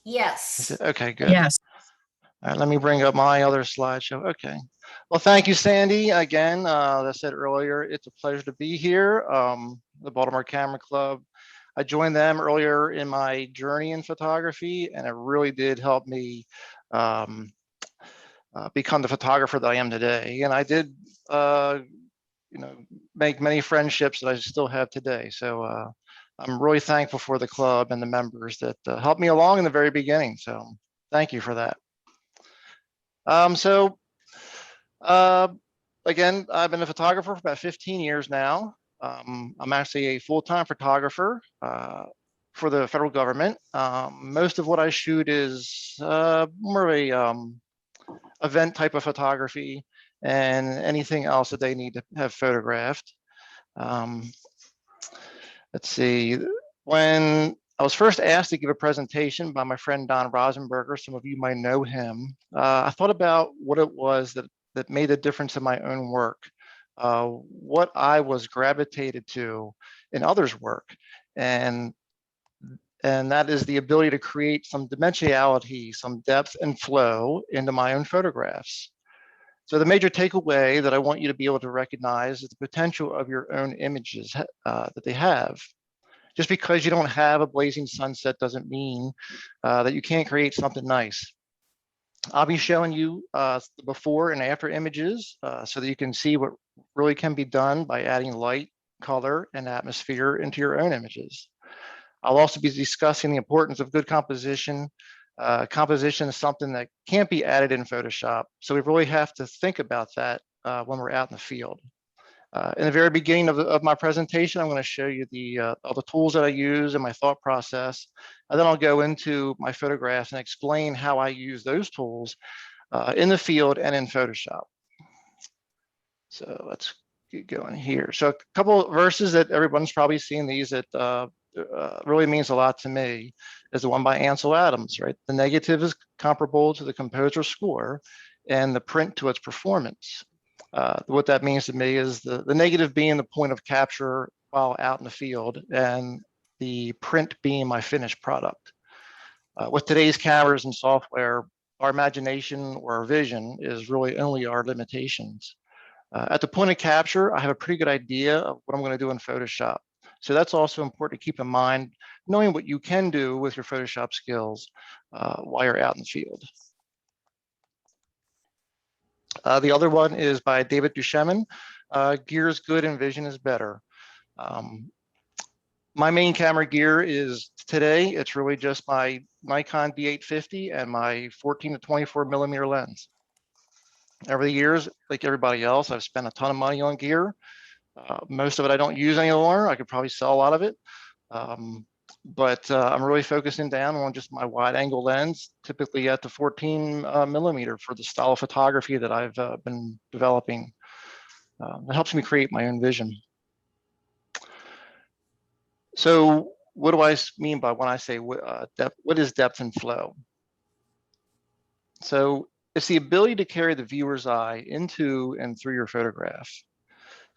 Yes. Is it? Okay, good. Yes. All right, let me bring up my other slideshow. Okay. Well, thank you, Sandy. Again, as I said earlier, it's a pleasure to be here. The Baltimore Camera Club. I joined them earlier in my journey in photography, and it really did help me um, become the photographer that I am today. And I did, you know, make many friendships that I still have today. So I'm really thankful for the club and the members that helped me along in the very beginning. So thank you for that. So again, I've been a photographer for about 15 years now. I'm actually a full-time photographer for the federal government. Most of what I shoot is more of a event type of photography and anything else that they need to have photographed. Let's see, when I was first asked to give a presentation by my friend Don Rosenberger, some of you might know him, I thought about what it was that made a difference in my own work, what I was gravitated to in others' work. And that is the ability to create some dimensionality, some depth and flow into my own photographs. So the major takeaway that I want you to be able to recognize is the potential of your own images that they have. Just because you don't have a blazing sunset doesn't mean that you can't create something nice. I'll be showing you the before and after images so that you can see what really can be done by adding light, color, and atmosphere into your own images. I'll also be discussing the importance of good composition. Composition is something that can't be added in Photoshop, so we really have to think about that when we're out in the field. In the very beginning of my presentation, I'm going to show you all the tools that I use and my thought process, and then I'll go into my photographs and explain how I use those tools in the field and in Photoshop. So let's get going here. So a couple of verses that everyone's probably seen these that really means a lot to me is the one by Ansel Adams, right? The negative is comparable to the composer's score and the print to its performance. What that means to me is the negative being the point of capture while out in the field and the print being my finished product. With today's cameras and software, our imagination or our vision is really only our limitations. At the point of capture, I have a pretty good idea of what I'm going to do in Photoshop. So that's also important to keep in mind, knowing what you can do with your Photoshop skills while you're out in the field. The other one is by David Duchemin. Gear is good and vision is better. My main camera gear is today, it's really just my Nikon D850 and my 14 to 24 millimeter lens. Over the years, like everybody else, I've spent a ton of money on gear. Most of it I don't use anymore. I could probably sell a lot of it. But I'm really focusing down on just my wide angle lens, typically at the 14 millimeter for the style of photography that I've been developing. It helps me create my own vision. So what do I mean by when I say depth? What is depth and flow? So it's the ability to carry the viewer's eye into and through your photograph.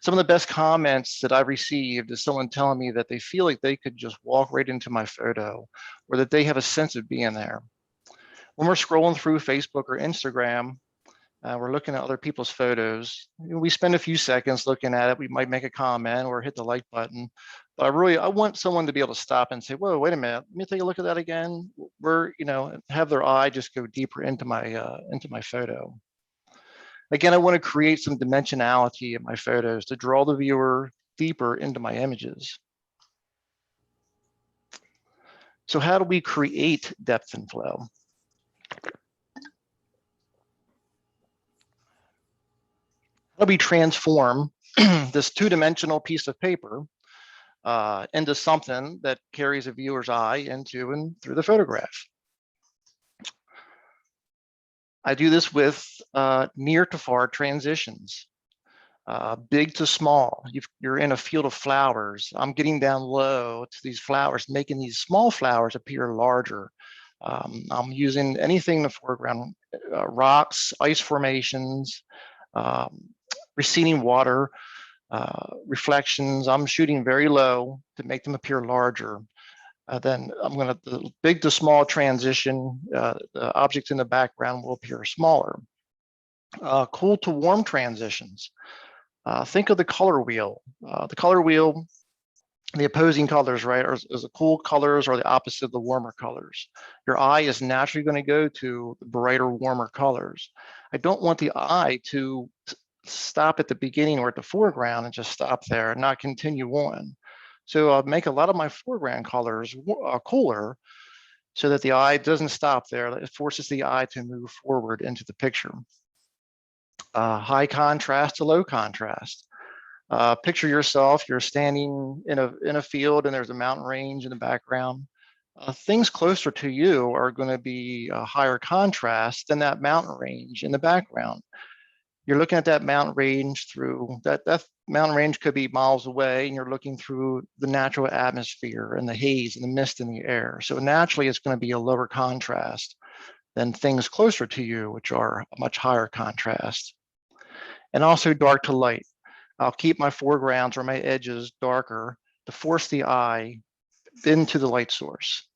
Some of the best comments that I've received is someone telling me that they feel like they could just walk right into my photo or that they have a sense of being there. When we're scrolling through Facebook or Instagram, we're looking at other people's photos. We spend a few seconds looking at it. We might make a comment or hit the like button. But I want someone to be able to stop and say, whoa, wait a minute, let me take a look at that again. Have their eye just go deeper into my photo. Again, I want to create some dimensionality in my photos to draw the viewer deeper into my images. So how do we create depth and flow? How do we transform this two-dimensional piece of paper into something that carries a viewer's eye into and through the photograph? I do this with near to far transitions, big to small. You're in a field of flowers. I'm getting down low to these flowers, making these small flowers appear larger. I'm using anything in the foreground, rocks, ice formations, receding water, reflections. I'm shooting very low to make them appear larger. Then I'm going to, the big to small transition, the objects in the background will appear smaller. Cool to warm transitions. Think of the color wheel. The color wheel, the opposing colors, right, is the cool colors or the opposite of the warmer colors. Your eye is naturally going to go to the brighter, warmer colors. I don't want the eye to stop at the beginning or at the foreground and just stop there and not continue on. So I'll make a lot of my foreground colors cooler so that the eye doesn't stop there. It forces the eye to move forward into the picture. High contrast to low contrast. Picture yourself, you're standing in a field and there's a mountain range in the background. Things closer to you are going to be a higher contrast than that mountain range in the background. You're looking at that mountain range through, that mountain range could be miles away, and you're looking through the natural atmosphere and the haze and the mist in the air. So naturally, it's going to be a lower contrast than things closer to you, which are a much higher contrast. And also dark to light. I'll keep my foregrounds or my edges darker to force the eye into the light source.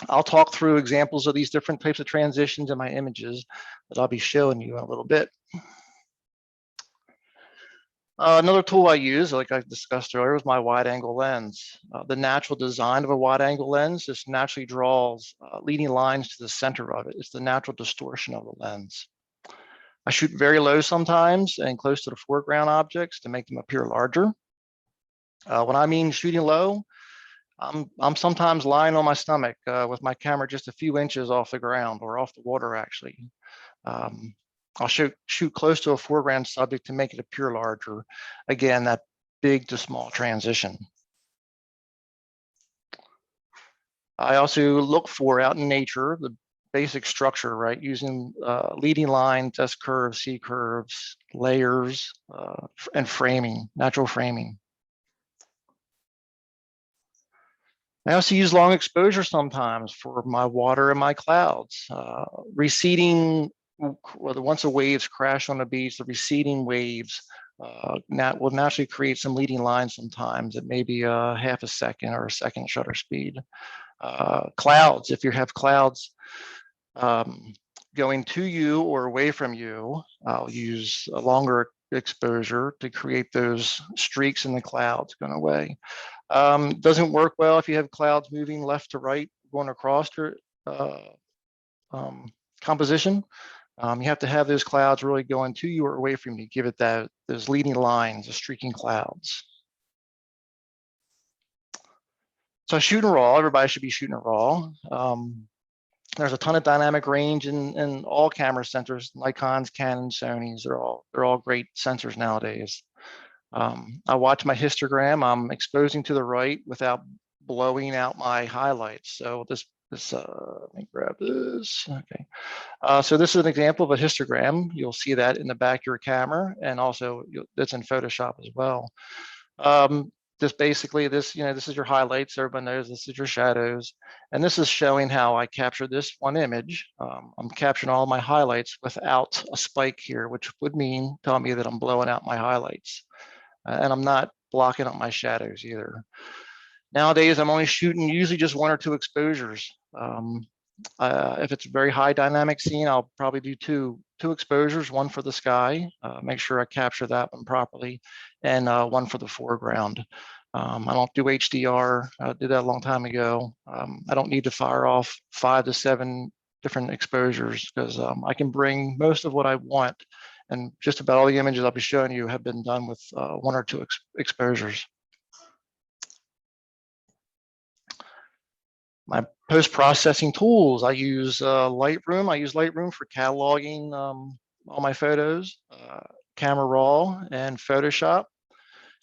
I'll talk through examples of these different types of transitions in my images that I'll be showing you in a little bit. Another tool I use, like I discussed earlier, is my wide angle lens. The natural design of a wide angle lens just naturally draws leading lines to the center of it. It's the natural distortion of the lens. I shoot very low sometimes and close to the foreground objects to make them appear larger. When I mean shooting low, I'm sometimes lying on my stomach with my camera just a few inches off the ground or off the water, actually. I'll shoot close to a foreground subject to make it appear larger. Again, that big to small transition. I also look for, out in nature, the basic structure, right? Using leading lines, S curves, C curves, layers, and framing, natural framing. I also use long exposure sometimes for my water and my clouds. Receding, once the waves crash on the beach, the receding waves will naturally create some leading lines sometimes. It may be a half a second or a second shutter speed. Clouds, if you have clouds going to you or away from you, I'll use a longer exposure to create those streaks in the clouds going away. Doesn't work well if you have clouds moving left to right, going across your composition. You have to have those clouds really going to you or away from you, give it those leading lines, the streaking clouds. So shooting raw, everybody should be shooting raw. There's a ton of dynamic range in all camera sensors, Nikons, Canons, Sonys. They're all great sensors nowadays. I watch my histogram. I'm exposing to the right without blowing out my highlights. So let me grab this. Okay. So this is an example of a histogram. You'll see that in the back of your camera, and also it's in Photoshop as well. Just basically this is your highlights. Everyone knows this is your shadows. And this is showing how I captured this one image. I'm capturing all my highlights without a spike here, which would tell me that I'm blowing out my highlights. And I'm not blocking up my shadows either. Nowadays, I'm only shooting usually just 1 or 2 exposures. If it's a very high dynamic scene, I'll probably do two exposures, one for the sky, make sure I capture that one properly, and one for the foreground. I don't do HDR. I did that a long time ago. I don't need to fire off 5 to 7 different exposures because I can bring most of what I want, and just about all the images I'll be showing you have been done with 1 or 2 exposures. My post-processing tools, I use Lightroom. I use Lightroom for cataloging all my photos, Camera Raw, and Photoshop.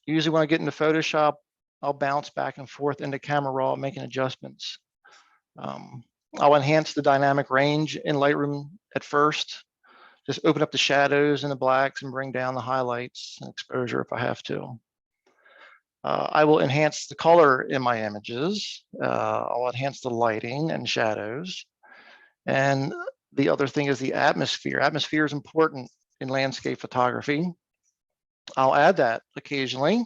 Usually when I get into Photoshop, I'll bounce back and forth into Camera Raw, making adjustments. I'll enhance the dynamic range in Lightroom at first. Just open up the shadows and the blacks and bring down the highlights and exposure if I have to. I will enhance the color in my images. I'll enhance the lighting and shadows. And the other thing is the atmosphere. Atmosphere is important in landscape photography. I'll add that occasionally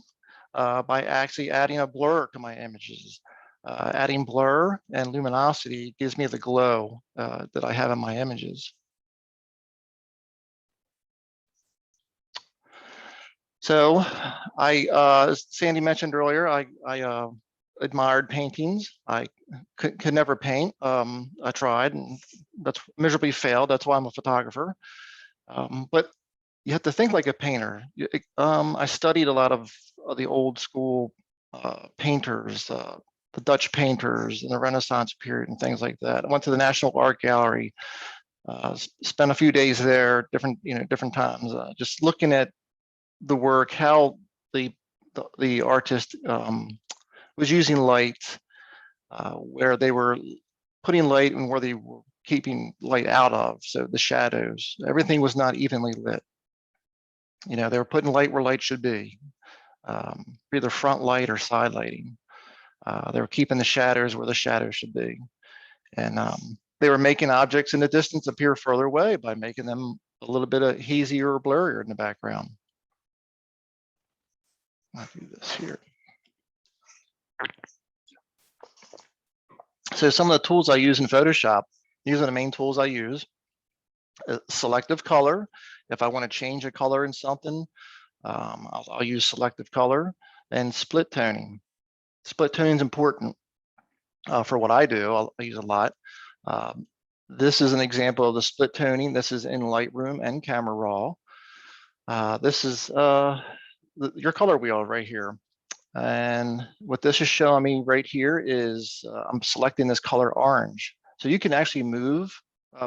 by actually adding a blur to my images. Adding blur and luminosity gives me the glow that I have in my images. So as Sandy mentioned earlier, I admired paintings. I could never paint. I tried and that's miserably failed. That's why I'm a photographer. But you have to think like a painter. I studied a lot of the old school painters, the Dutch painters in the Renaissance period and things like that. I went to the National Art Gallery, spent a few days there, different times, just looking at the work, how the artist was using light, where they were putting light and where they were keeping light out of. So the shadows, everything was not evenly lit. They were putting light where light should be, either front light or side lighting. They were keeping the shadows where the shadows should be. And they were making objects in the distance appear further away by making them a little bit hazier or blurrier in the background. I'll do this here. So some of the tools I use in Photoshop, these are the main tools I use. Selective color. If I want to change a color in something, I'll use selective color. And split toning. Split toning is important for what I do. I use a lot. This is an example of the split toning. This is in Lightroom and Camera Raw. This is your color wheel right here. And what this is showing me right here is I'm selecting this color orange. So you can actually move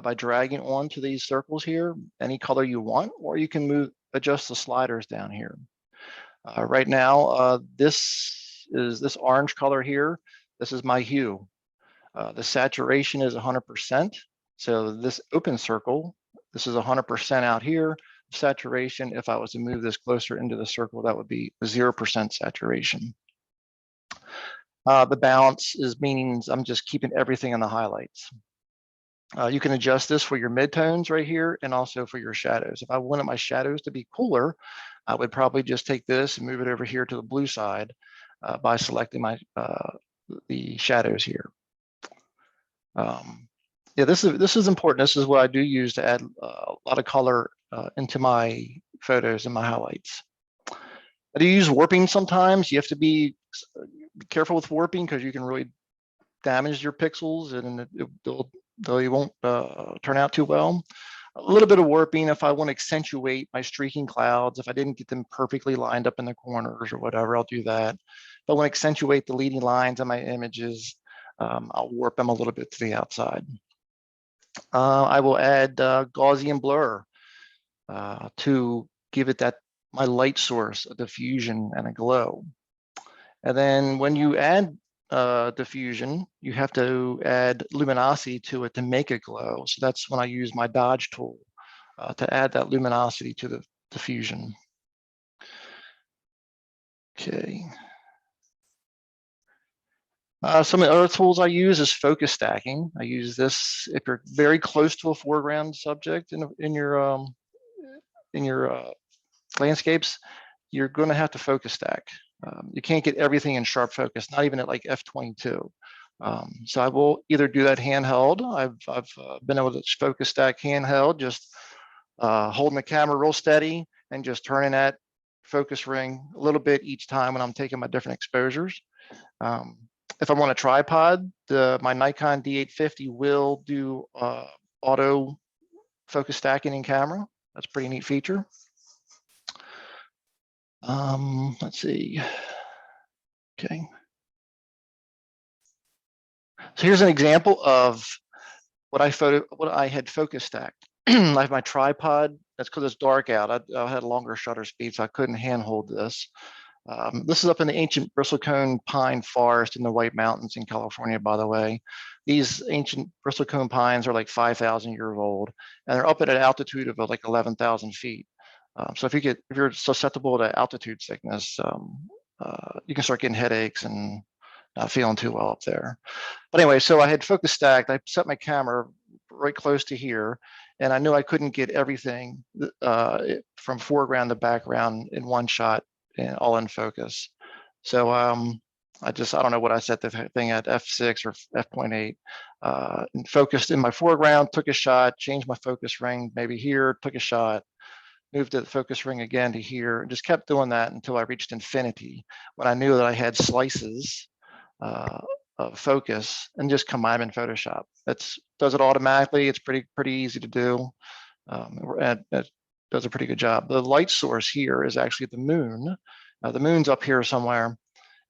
by dragging onto these circles here, any color you want, or you can adjust the sliders down here. Right now, this is this orange color here. This is my hue. The saturation is 100%. So this open circle, this is 100% out here. Saturation, if I was to move this closer into the circle, that would be 0% saturation. The balance is meaning I'm just keeping everything in the highlights. You can adjust this for your midtones right here and also for your shadows. If I wanted my shadows to be cooler, I would probably just take this and move it over here to the blue side by selecting the shadows here. Yeah, this is important. This is what I do use to add a lot of color into my photos and my highlights. I do use warping sometimes. You have to be careful with warping because you can really damage your pixels and they won't turn out too well. A little bit of warping if I want to accentuate my streaking clouds. If I didn't get them perfectly lined up in the corners or whatever, I'll do that. If I want to accentuate the leading lines on my images, I'll warp them a little bit to the outside. I will add Gaussian blur to give it my light source, a diffusion and a glow. And then when you add diffusion, you have to add luminosity to it to make it glow. So that's when I use my dodge tool to add that luminosity to the diffusion. Okay. Some of the other tools I use is focus stacking. I use this if you're very close to a foreground subject in your landscapes, you're going to have to focus stack. You can't get everything in sharp focus, not even at like f22. So I will either do that handheld. I've been able to focus stack handheld, just holding the camera real steady and just turning that focus ring a little bit each time when I'm taking my different exposures. If I'm on a tripod, my Nikon D850 will do auto focus stacking in camera. That's a pretty neat feature. Let's see. Okay. So here's an example of what I had focus stacked. I have my tripod. That's because it's dark out. I had a longer shutter speed, so I couldn't handhold this. This is up in the ancient bristlecone pine forest in the White Mountains in California, by the way. These ancient bristlecone pines are like 5,000 years old, and they're up at an altitude of like 11,000 feet. So if you're susceptible to altitude sickness, you can start getting headaches and not feeling too well up there. But anyway, so I had focus stacked. I set my camera right close to here, and I knew I couldn't get everything from foreground to background in one shot and all in focus. So I don't know what I set the thing at, f6 or f.8, and focused in my foreground, took a shot, changed my focus ring, maybe here, took a shot, moved the focus ring again to here, and just kept doing that until I reached infinity, when I knew that I had slices of focus, and just combine them in Photoshop. Does it automatically. It's pretty easy to do. It does a pretty good job. The light source here is actually the moon. The moon's up here somewhere,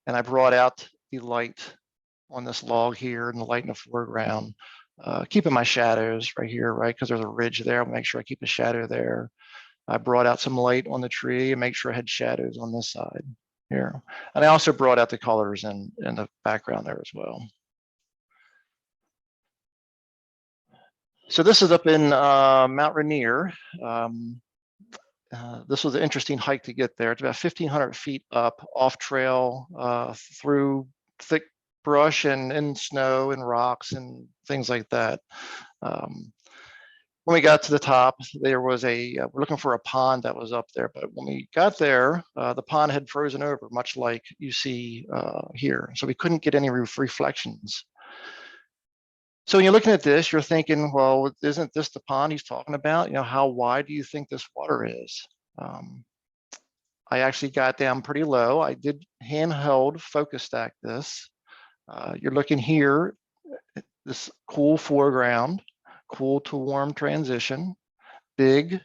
and I brought out the light on this log here and the light in the foreground, keeping my shadows right here, right? Because there's a ridge there. I'll make sure I keep a shadow there. I brought out some light on the tree and make sure I had shadows on this side here. And I also brought out the colors in the background there as well. So this is up in Mount Rainier. This was an interesting hike to get there. It's about 1,500 feet up, off trail, through thick brush and snow and rocks and things like that. When we got to the top, there was we're looking for a pond that was up there, but when we got there, the pond had frozen over, much like you see here. So we couldn't get any reflections. So when you're looking at this, you're thinking, well, isn't this the pond he's talking about? You know, how wide do you think this water is? I actually got down pretty low. I did handheld focus stack this. You're looking here, this cool foreground, cool to warm transition, big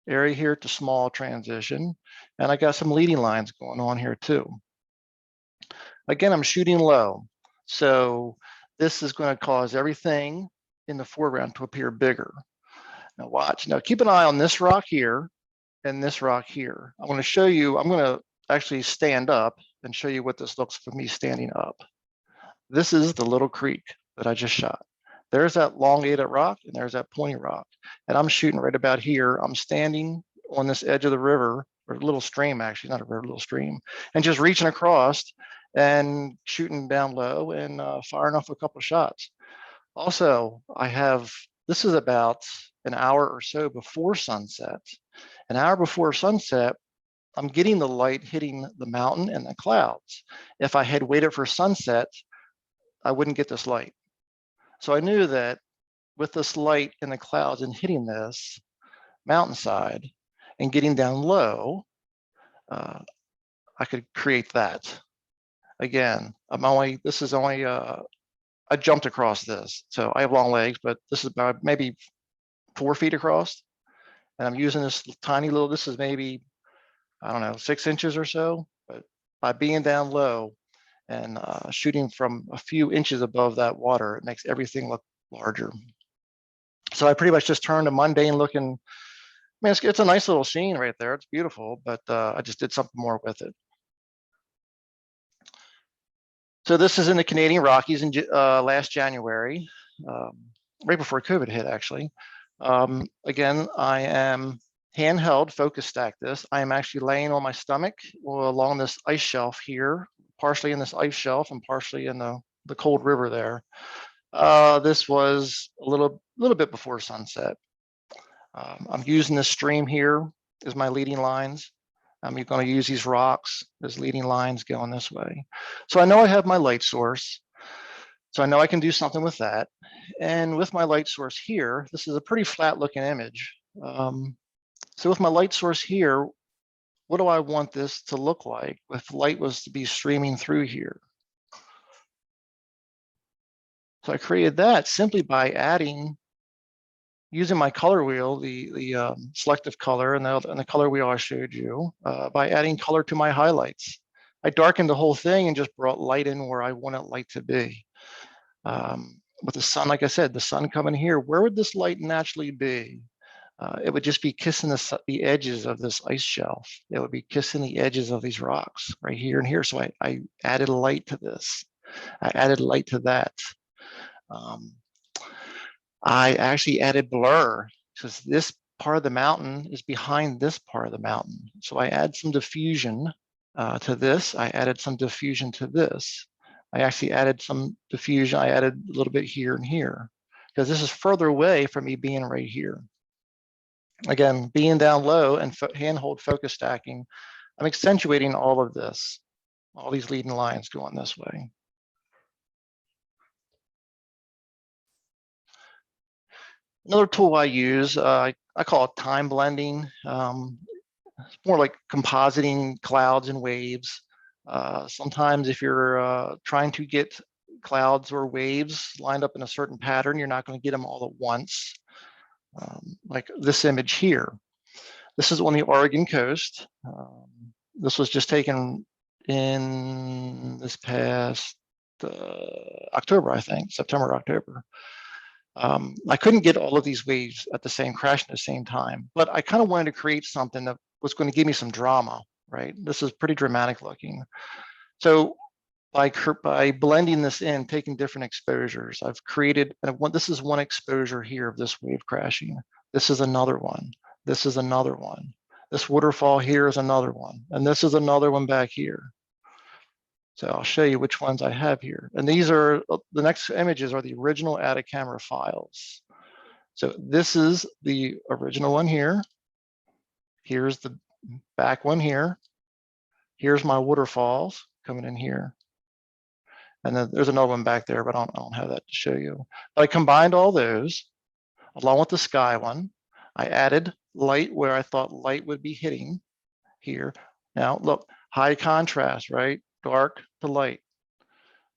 area here to small transition, and I got some leading lines going on here too. Again, I'm shooting low, so this is going to cause everything in the foreground to appear bigger. Now watch. Now keep an eye on this rock here and this rock here. I'm going to show you, I'm going to actually stand up and show you what this looks for me standing up. This is the little creek that I just shot. There's that elongated rock and there's that pointy rock. And I'm shooting right about here. I'm standing on this edge of the river, or a little stream, actually, not a river, a little stream, and just reaching across and shooting down low and firing off a couple of shots. Also, this is about an hour or so before sunset. An hour before sunset, I'm getting the light hitting the mountain and the clouds. If I had waited for sunset, I wouldn't get this light. So I knew that with this light in the clouds and hitting this mountainside and getting down low, I could create that. Again, I jumped across this. So I have long legs, but this is about maybe 4 feet across. And I'm using this tiny little, this is maybe, I don't know, 6 inches or so, but by being down low and shooting from a few inches above that water, it makes everything look larger. So I pretty much just turned a mundane looking, I mean, it's a nice little scene right there. It's beautiful, but I just did something more with it. So this is in the Canadian Rockies in last January, right before COVID hit, actually. Again, I am handheld focus stack this. I am actually laying on my stomach along this ice shelf here, partially in this ice shelf and partially in the cold river there. This was a little bit before sunset. I'm using this stream here as my leading lines. I'm going to use these rocks as leading lines going this way. So I know I have my light source. So I know I can do something with that. And with my light source here, this is a pretty flat looking image. So with my light source here, what do I want this to look like if light was to be streaming through here? So I created that simply by using my color wheel, the selective color and the color wheel I showed you, by adding color to my highlights. I darkened the whole thing and just brought light in where I wanted light to be. With the sun, like I said, the sun coming here, where would this light naturally be? It would just be kissing the edges of this ice shelf. It would be kissing the edges of these rocks right here and here. So I added light to this. I added light to that. I actually added blur because this part of the mountain is behind this part of the mountain. So I add some diffusion to this. I added some diffusion to this. I actually added some diffusion. I added a little bit here and here because this is further away from me being right here. Again, being down low and handhold focus stacking, I'm accentuating all of this. All these leading lines going this way. Another tool I use, I call it time blending. It's more like compositing clouds and waves. Sometimes if you're trying to get clouds or waves lined up in a certain pattern, you're not going to get them all at once. Like this image here. This is on the Oregon coast. This was just taken in this past October, I think, September, October. I couldn't get all of these waves at the same crash at the same time, but I kind of wanted to create something that was going to give me some drama, right? This is pretty dramatic looking. So by blending this in, taking different exposures, I've created, this is one exposure here of this wave crashing. This is another one. This is another one. This waterfall here is another one. And this is another one back here. So I'll show you which ones I have here. And these are, the next images are the original added camera files. So this is the original one here. Here's the back one here. Here's my waterfalls coming in here. And then there's another one back there, but I don't have that to show you. But I combined all those along with the sky one. I added light where I thought light would be hitting here. Now look, high contrast, right? Dark to light,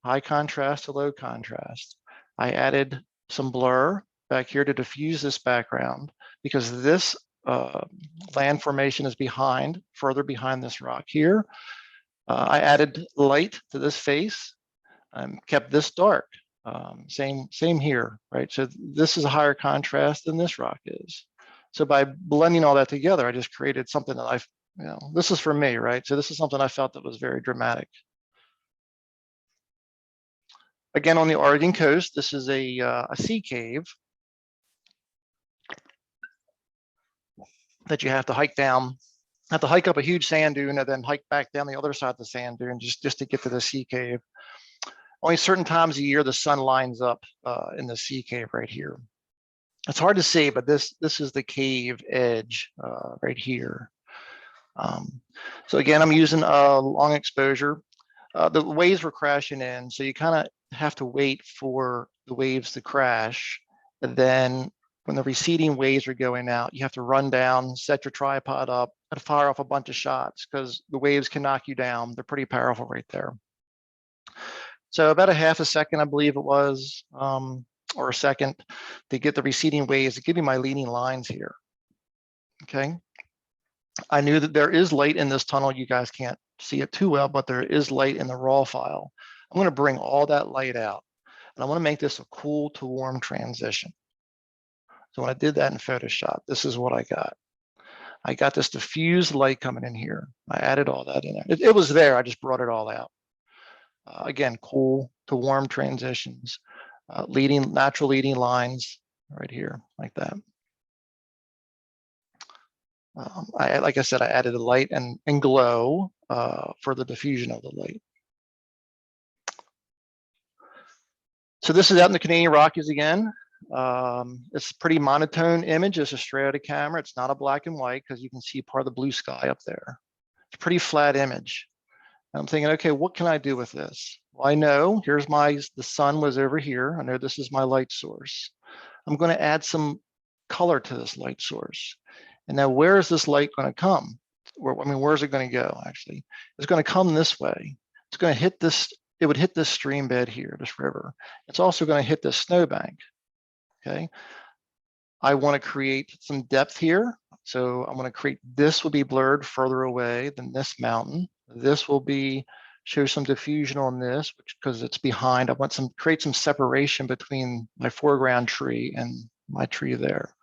high contrast to low contrast. I added some blur back here to diffuse this background because this land formation is behind, further behind this rock here. I added light to this face and kept this dark. Same here, right? So this is a higher contrast than this rock is. So by blending all that together, I just created something that this is for me, right? So this is something I felt that was very dramatic. Again, on the Oregon coast, this is a sea cave that you have to hike down, have to hike up a huge sand dune and then hike back down the other side of the sand dune just to get to the sea cave. Only certain times a year the sun lines up in the sea cave right here. It's hard to see, but this is the cave edge right here. So again, I'm using a long exposure. The waves were crashing in, so you kind of have to wait for the waves to crash. And then when the receding waves are going out, you have to run down, set your tripod up, and fire off a bunch of shots because the waves can knock you down. They're pretty powerful right there. So about a half a second, I believe it was, or a second, to get the receding waves to give me my leading lines here. Okay. I knew that there is light in this tunnel. You guys can't see it too well, but there is light in the raw file. I'm going to bring all that light out, and I want to make this a cool to warm transition. So when I did that in Photoshop, this is what I got. I got this diffused light coming in here. I added all that in there. It was there. I just brought it all out. Again, cool to warm transitions, natural leading lines right here like that. Like I said, I added a light and glow for the diffusion of the light. So this is out in the Canadian Rockies again. It's a pretty monotone image. It's a straight out of camera. It's not a black and white because you can see part of the blue sky up there. It's a pretty flat image. And I'm thinking, okay, what can I do with this? Well, I know the sun was over here. I know this is my light source. I'm going to add some color to this light source. And now where is this light going to come? Where's it going to go, actually? It's going to come this way. It's going to hit this, it would hit this stream bed here, this river. It's also going to hit this snowbank, okay? I want to create some depth here. So I'm going to create, this will be blurred further away than this mountain. This will show some diffusion on this, because it's behind. I want create some separation between my foreground tree and my tree there.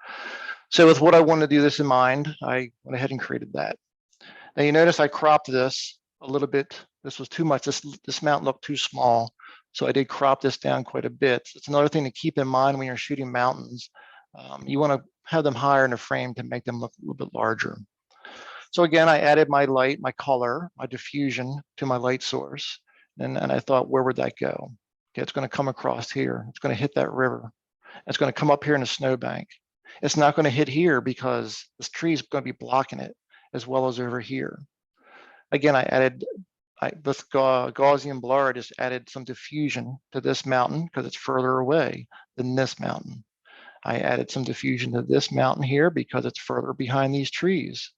So with what I want to do this in mind, I went ahead and created that. Now you notice I cropped this a little bit. This was too much. This mountain looked too small. So I did crop this down quite a bit. It's another thing to keep in mind when you're shooting mountains. You want to have them higher in the frame to make them look a little bit larger. So again, I added my light, my color, my diffusion to my light source. And I thought, where would that go? Okay, it's going to come across here. It's going to hit that river. It's going to come up here in a snowbank. It's not going to hit here because this tree is going to be blocking it, as well as over here. Again, I with Gaussian blur, I just added some diffusion to this mountain because it's further away than this mountain. I added some diffusion to this mountain here because it's further behind these trees.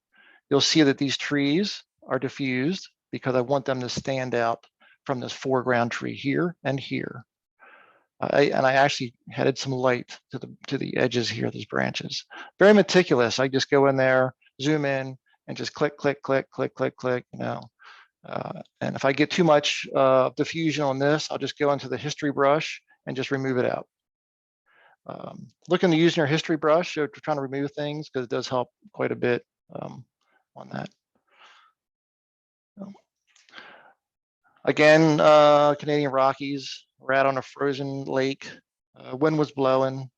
You'll see that these trees are diffused because I want them to stand out from this foreground tree here and here. I actually added some light to the edges here, these branches. Very meticulous. I just go in there, zoom in, and just click, click, click, click, click, click, you know. And if I get too much diffusion on this, I'll just go into the history brush and just remove it out. Look into using your history brush if you're trying to remove things, because it does help quite a bit on that. Again, Canadian Rockies, we're out on a frozen lake. Wind was blowing.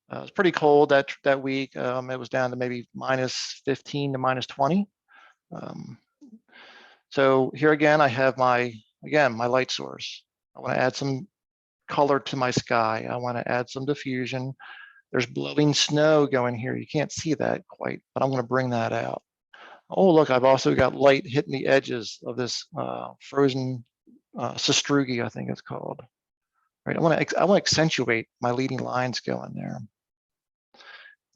It was pretty cold that week. It was down to maybe -15 to -20. So here again, I have my light source. I want to add some color to my sky. I want to add some diffusion. There's blowing snow going here. You can't see that quite, but I'm going to bring that out. Oh, look, I've also got light hitting the edges of this frozen sastrugi, I think it's called. Right. I want to accentuate my leading lines going there.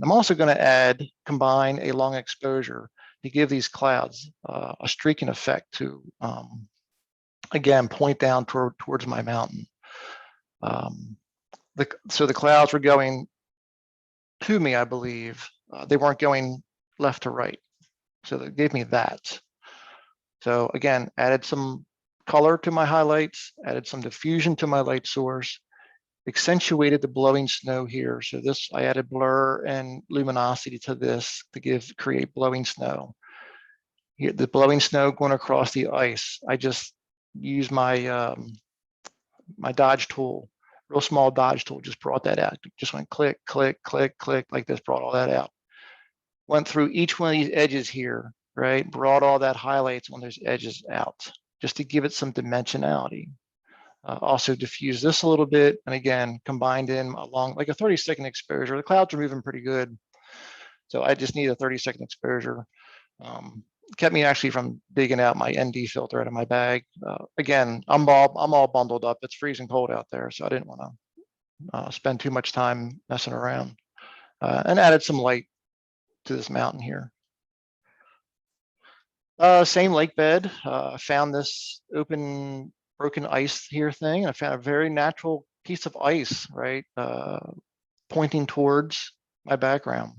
I'm also going to combine a long exposure to give these clouds a streaking effect to, again, point down towards my mountain. So the clouds were going to me, I believe. They weren't going left to right. So that gave me that. So again, added some color to my highlights, added some diffusion to my light source, accentuated the blowing snow here. So this, I added blur and luminosity to this to create blowing snow. Here, the blowing snow going across the ice. I just used my my dodge tool, real small dodge tool, just brought that out. Just went click, click, click, click, like this, brought all that out. Went through each one of these edges here, right? Brought all that highlights on those edges out, just to give it some dimensionality. Also diffuse this a little bit, and again, combined in along like a 30-second exposure. The clouds are moving pretty good, so I just need a 30-second exposure. Kept me actually from digging out my ND filter out of my bag. Again, I'm all bundled up. It's freezing cold out there, so I didn't want to spend too much time messing around. And added some light to this mountain here. Same lake bed. Found this open broken ice here thing. I found a very natural piece of ice, right, pointing towards my background.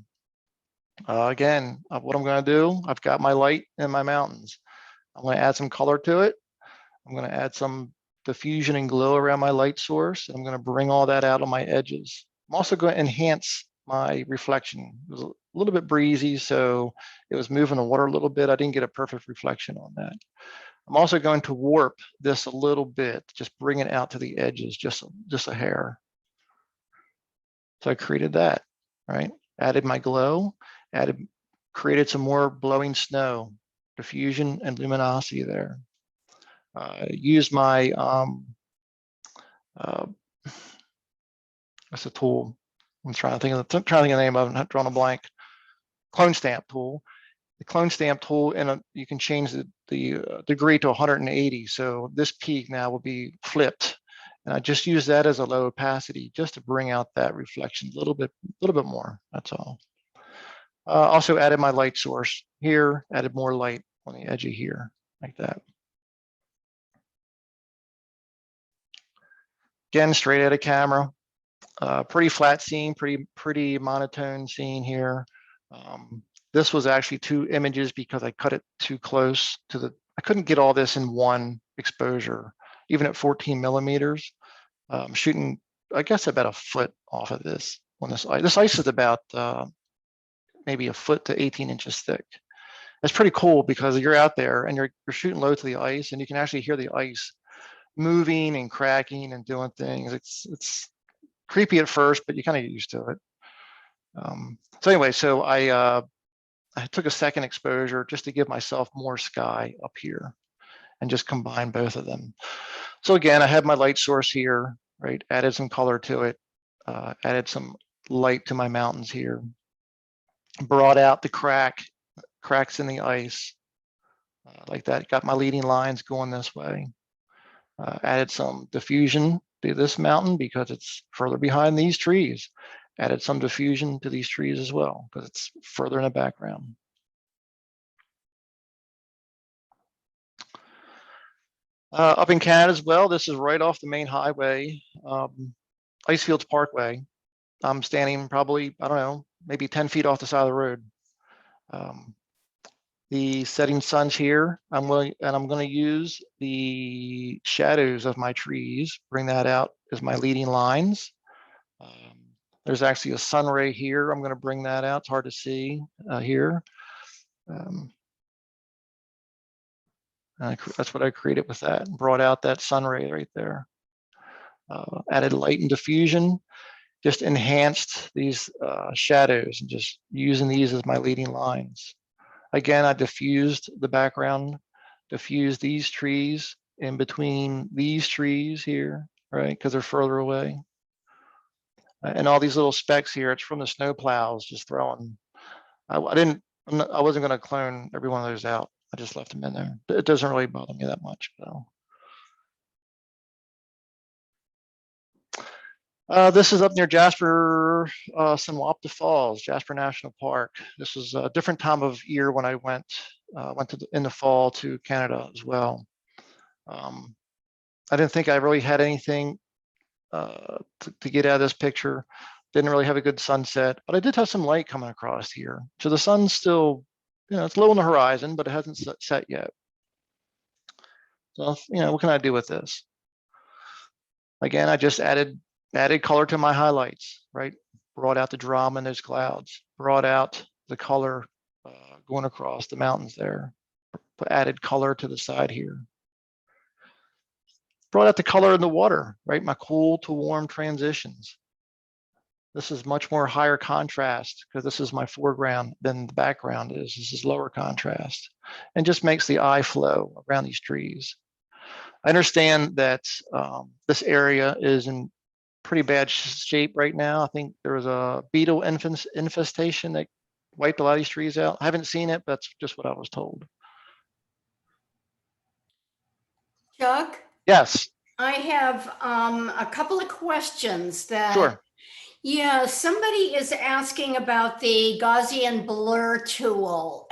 Again, what I'm going to do, I've got my light in my mountains. I'm going to add some color to it. I'm going to add some diffusion and glow around my light source. And I'm going to bring all that out on my edges. I'm also going to enhance my reflection. It was a little bit breezy, so it was moving the water a little bit. I didn't get a perfect reflection on that. I'm also going to warp this a little bit, just bring it out to the edges, just a hair. So I created that, right? Added my glow, created some more blowing snow, diffusion and luminosity there. Used my, what's the tool? I'm trying to think of the name of it, not drawing a blank. Clone stamp tool. The clone stamp tool, and you can change the degree to 180. So this peak now will be flipped. And I just use that as a low opacity just to bring out that reflection a little bit more. That's all. Also added my light source here, added more light on the edge of here, like that. Again, straight out of camera. Pretty flat scene, pretty monotone scene here. This was actually 2 images because I cut it too close to I couldn't get all this in one exposure, even at 14 millimeters. Shooting, I guess, about a foot off of this on this ice. This ice is about maybe a foot to 18 inches thick. It's pretty cool because you're out there and you're shooting low to the ice, and you can actually hear the ice moving and cracking and doing things. It's creepy at first, but you kind of get used to it. So anyway, so I took a second exposure just to give myself more sky up here and just combine both of them. So again, I have my light source here, right? Added some color to it, added some light to my mountains here, brought out the cracks in the ice, like that. Got my leading lines going this way. Added some diffusion to this mountain because it's further behind these trees. Added some diffusion to these trees as well because it's further in the background. Up in Canada as well, this is right off the main highway, Icefields Parkway. I'm standing probably, I don't know, maybe 10 feet off the side of the road. The setting sun's here. I'm going to use the shadows of my trees, bring that out as my leading lines. There's actually a sun ray here. I'm going to bring that out. It's hard to see here. That's what I created with that. Brought out that sun ray right there. Added light and diffusion. Just enhanced these shadows and just using these as my leading lines. Again, I diffused the background, diffused these trees in between these trees here, right? Because they're further away. And all these little specks here, it's from the snow plows just throwing. I wasn't going to clone every one of those out. I just left them in there. It doesn't really bother me that much, though. This is up near Jasper, Sinwapta Falls, Jasper National Park. This was a different time of year when I went in the fall to Canada as well. I didn't think I really had anything to get out of this picture. Didn't really have a good sunset, but I did have some light coming across here. So the sun's still, it's low on the horizon, but it hasn't set yet. So, what can I do with this? Again, I just added color to my highlights, right? Brought out the drama in those clouds, brought out the color going across the mountains there, added color to the side here. Brought out the color in the water, right? My cool to warm transitions. This is much more higher contrast because this is my foreground than the background is. This is lower contrast and just makes the eye flow around these trees. I understand that this area is in pretty bad shape right now. I think there was a beetle infestation that wiped a lot of these trees out. I haven't seen it, but that's just what I was told. Chuck? Yes. I have a couple of questions that. Sure. Yeah, somebody is asking about the Gaussian blur tool.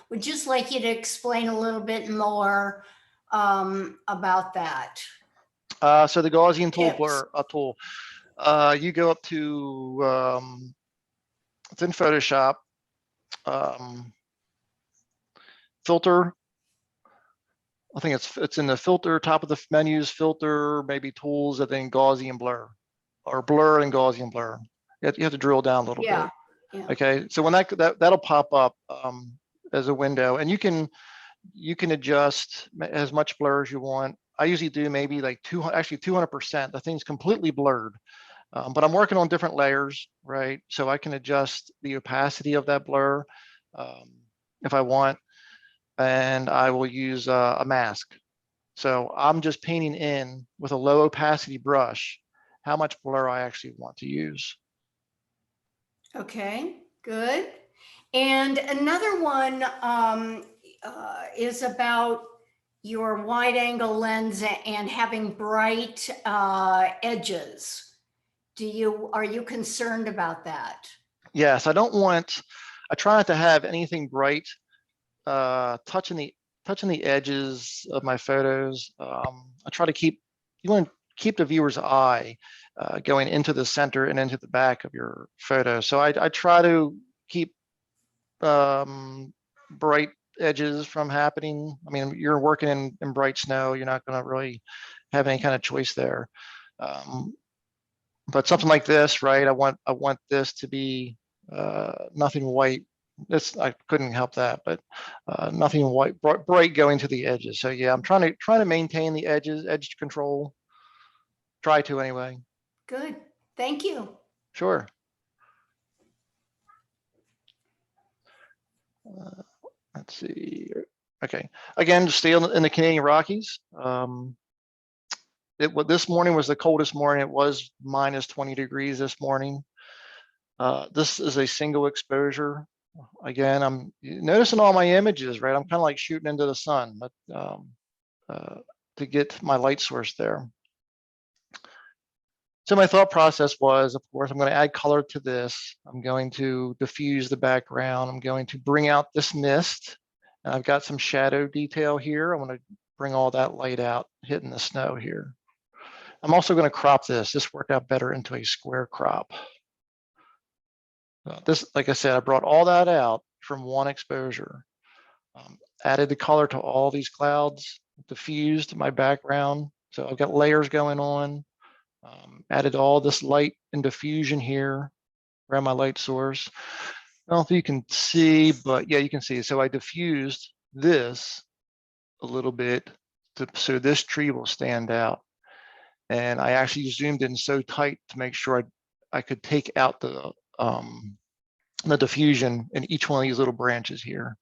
Would just like you to explain a little bit more about that. So the Gaussian tool blur tool. You go up to it's in Photoshop. Filter. I think it's in the filter, top of the menus, filter, maybe tools, and then Gaussian blur, or blur and Gaussian blur. You have to drill down a little bit. Yeah. Okay, so when that'll pop up as a window, and you can adjust as much blur as you want. I usually do maybe like 200%. The thing's completely blurred, but I'm working on different layers, right? So I can adjust the opacity of that blur if I want. And I will use a mask. So I'm just painting in with a low opacity brush how much blur I actually want to use. Okay, good. And another one is about your wide angle lens and having bright edges. Are you concerned about that? Yes, I try not to have anything bright touching the edges of my photos. I try to you want to keep the viewer's eye going into the center and into the back of your photo. So I try to keep bright edges from happening. I mean, you're working in bright snow, you're not going to really have any kind of choice there. But something like this, right? I want this to be nothing white. I couldn't help that, but nothing white, bright going to the edges. So yeah, I'm trying to maintain the edge control. Try to anyway. Good, thank you. Sure. Let's see. Okay, again, to stay in the Canadian Rockies. This morning was the coldest morning. It was -20 degrees this morning. This is a single exposure Again, I'm noticing all my images, right? I'm kind of like shooting into the sun, but to get my light source there. So my thought process was, of course, I'm going to add color to this. I'm going to diffuse the background. I'm going to bring out this mist. And I've got some shadow detail here. I want to bring all that light out, hitting the snow here. I'm also going to crop this. This worked out better into a square crop. This, like I said, I brought all that out from one exposure. Added the color to all these clouds, diffused my background. So I've got layers going on. Added all this light and diffusion here around my light source. I don't know if you can see, but yeah, you can see. So I diffused this a little bit so this tree will stand out. And I actually zoomed in so tight to make sure I could take out the diffusion in each one of these little branches here.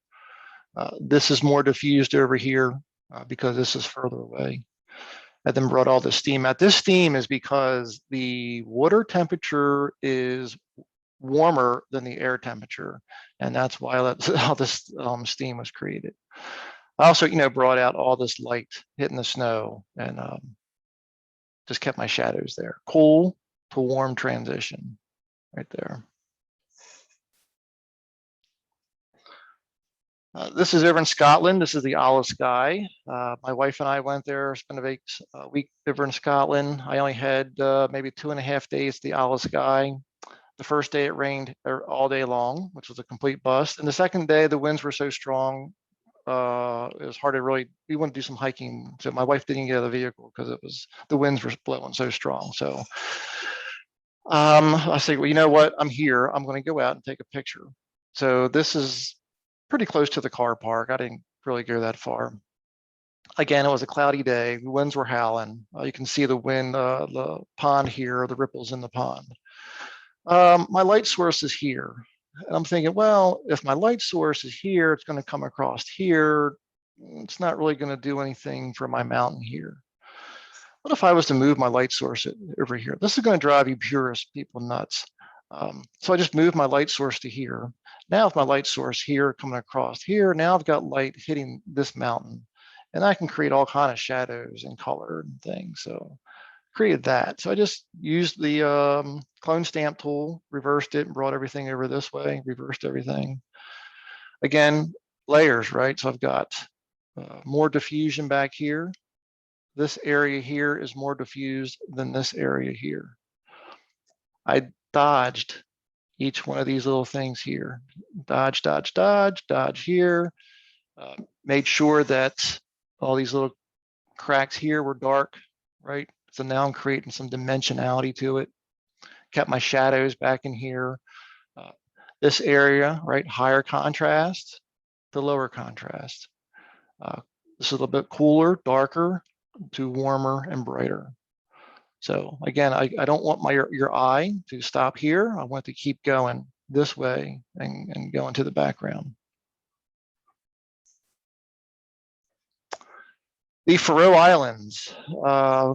This is more diffused over here because this is further away. I then brought all the steam out. This steam is because the water temperature is warmer than the air temperature, and that's why all this steam was created. I also, brought out all this light hitting the snow and just kept my shadows there. Cool to warm transition right there. This is over in Scotland. This is the Isle of Skye. My wife and I went there, spent a week over in Scotland. I only had maybe 2.5 days at the Isle of Skye. The first day it rained all day long, which was a complete bust. And the second day, the winds were so strong, it was hard to really, we wanted to do some hiking. So my wife didn't get out of the vehicle because the winds were blowing so strong. So I said, well, you know what? I'm here. I'm going to go out and take a picture. So this is pretty close to the car park. I didn't really go that far. Again, it was a cloudy day. The winds were howling. You can see the wind, the pond here, the ripples in the pond. My light source is here. And I'm thinking, well, if my light source is here, it's going to come across here. It's not really going to do anything for my mountain here. What if I was to move my light source over here? This is going to drive you purist people nuts. So I just moved my light source to here. Now with my light source here coming across here, now I've got light hitting this mountain, and I can create all kind of shadows and color and things. So created that. So I just used the clone stamp tool, reversed it and brought everything over this way, reversed everything. Again, layers, right? So I've got more diffusion back here. This area here is more diffused than this area here. I dodged each one of these little things here. Dodge, dodge, dodge, dodge here. Made sure that all these little cracks here were dark, right? So now I'm creating some dimensionality to it. Kept my shadows back in here. This area, right? Higher contrast to lower contrast. This is a little bit cooler, darker to warmer and brighter. So again, I don't want your eye to stop here. I want to keep going this way and go into the background. The Faroe Islands,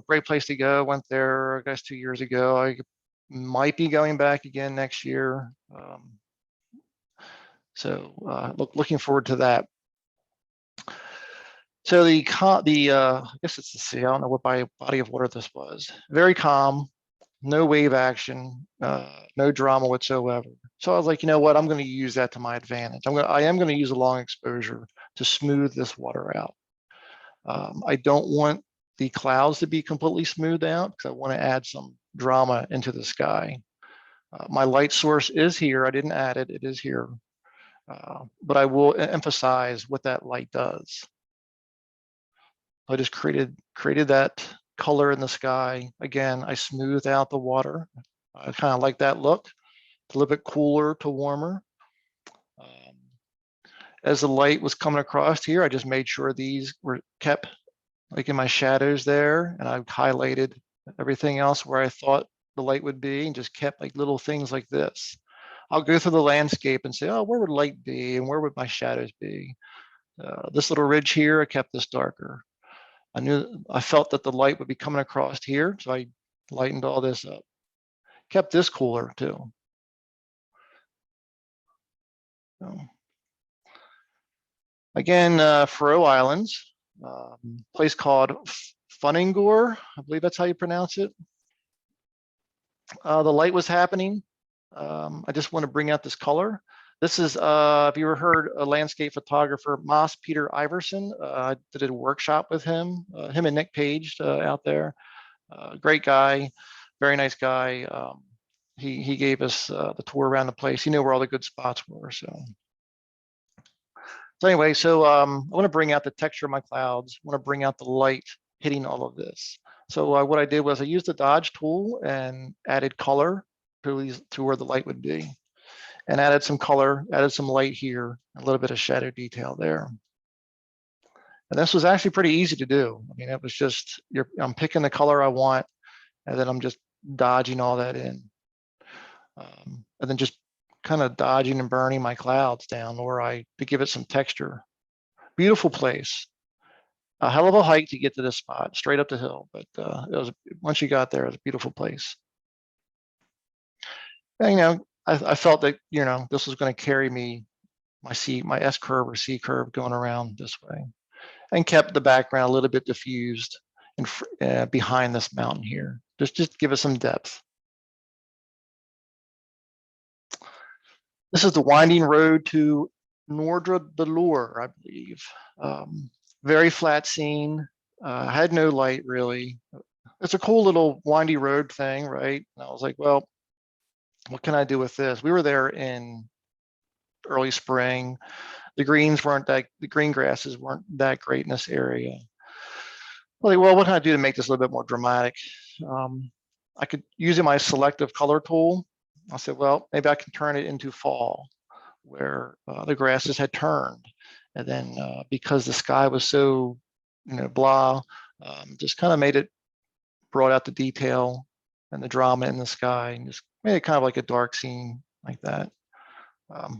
great place to go. Went there, I guess, 2 years ago. I might be going back again next year. Looking forward to that. So I guess it's the sea. I don't know what body of water this was. Very calm, no wave action, no drama whatsoever. So I was like, you know what? I'm going to use that to my advantage. I am going to use a long exposure to smooth this water out. I don't want the clouds to be completely smoothed out because I want to add some drama into the sky. My light source is here. I didn't add it. It is here. But I will emphasize what that light does. I just created that color in the sky. Again, I smoothed out the water. I kind of like that look. It's a little bit cooler to warmer. As the light was coming across here, I just made sure these were kept like in my shadows there, and I highlighted everything else where I thought the light would be and just kept like little things like this. I'll go through the landscape and say, oh, where would light be and where would my shadows be? This little ridge here, I kept this darker. I felt that the light would be coming across here, so I lightened all this up. Kept this cooler too. So, again, Faroe Islands, place called Funningor. I believe that's how you pronounce it. The light was happening. I just want to bring out this color. This is, if you ever heard a landscape photographer, Moss Peter Iverson, I did a workshop with him, him and Nick Page out there. Great guy, very nice guy. He gave us the tour around the place. He knew where all the good spots were. So anyway, so I want to bring out the texture of my clouds. I want to bring out the light hitting all of this. So what I did was I used the Dodge tool and added color to where the light would be, and added some color, added some light here, a little bit of shadow detail there. And this was actually pretty easy to do. I mean, it was just, I'm picking the color I want, and then I'm just dodging all that in. And then just kind of dodging and burning my clouds down to give it some texture. Beautiful place. A hell of a hike to get to this spot, straight up the hill. But once you got there, it was a beautiful place. And, I felt that, this was going to carry me, my S curve or C curve going around this way, and kept the background a little bit diffused and behind this mountain here. Just give it some depth. This is the winding road to Nordre Belor, I believe. Very flat scene. Had no light really. It's a cool little windy road thing, right? And I was like, well, what can I do with this? We were there in early spring. The green grasses weren't that great in this area. Like, well, what can I do to make this a little bit more dramatic? I could, using my selective color tool, I said, well, maybe I can turn it into fall, where the grasses had turned. And then because the sky was so, blah, just kind of brought out the detail and the drama in the sky, and just made it kind of like a dark scene like that.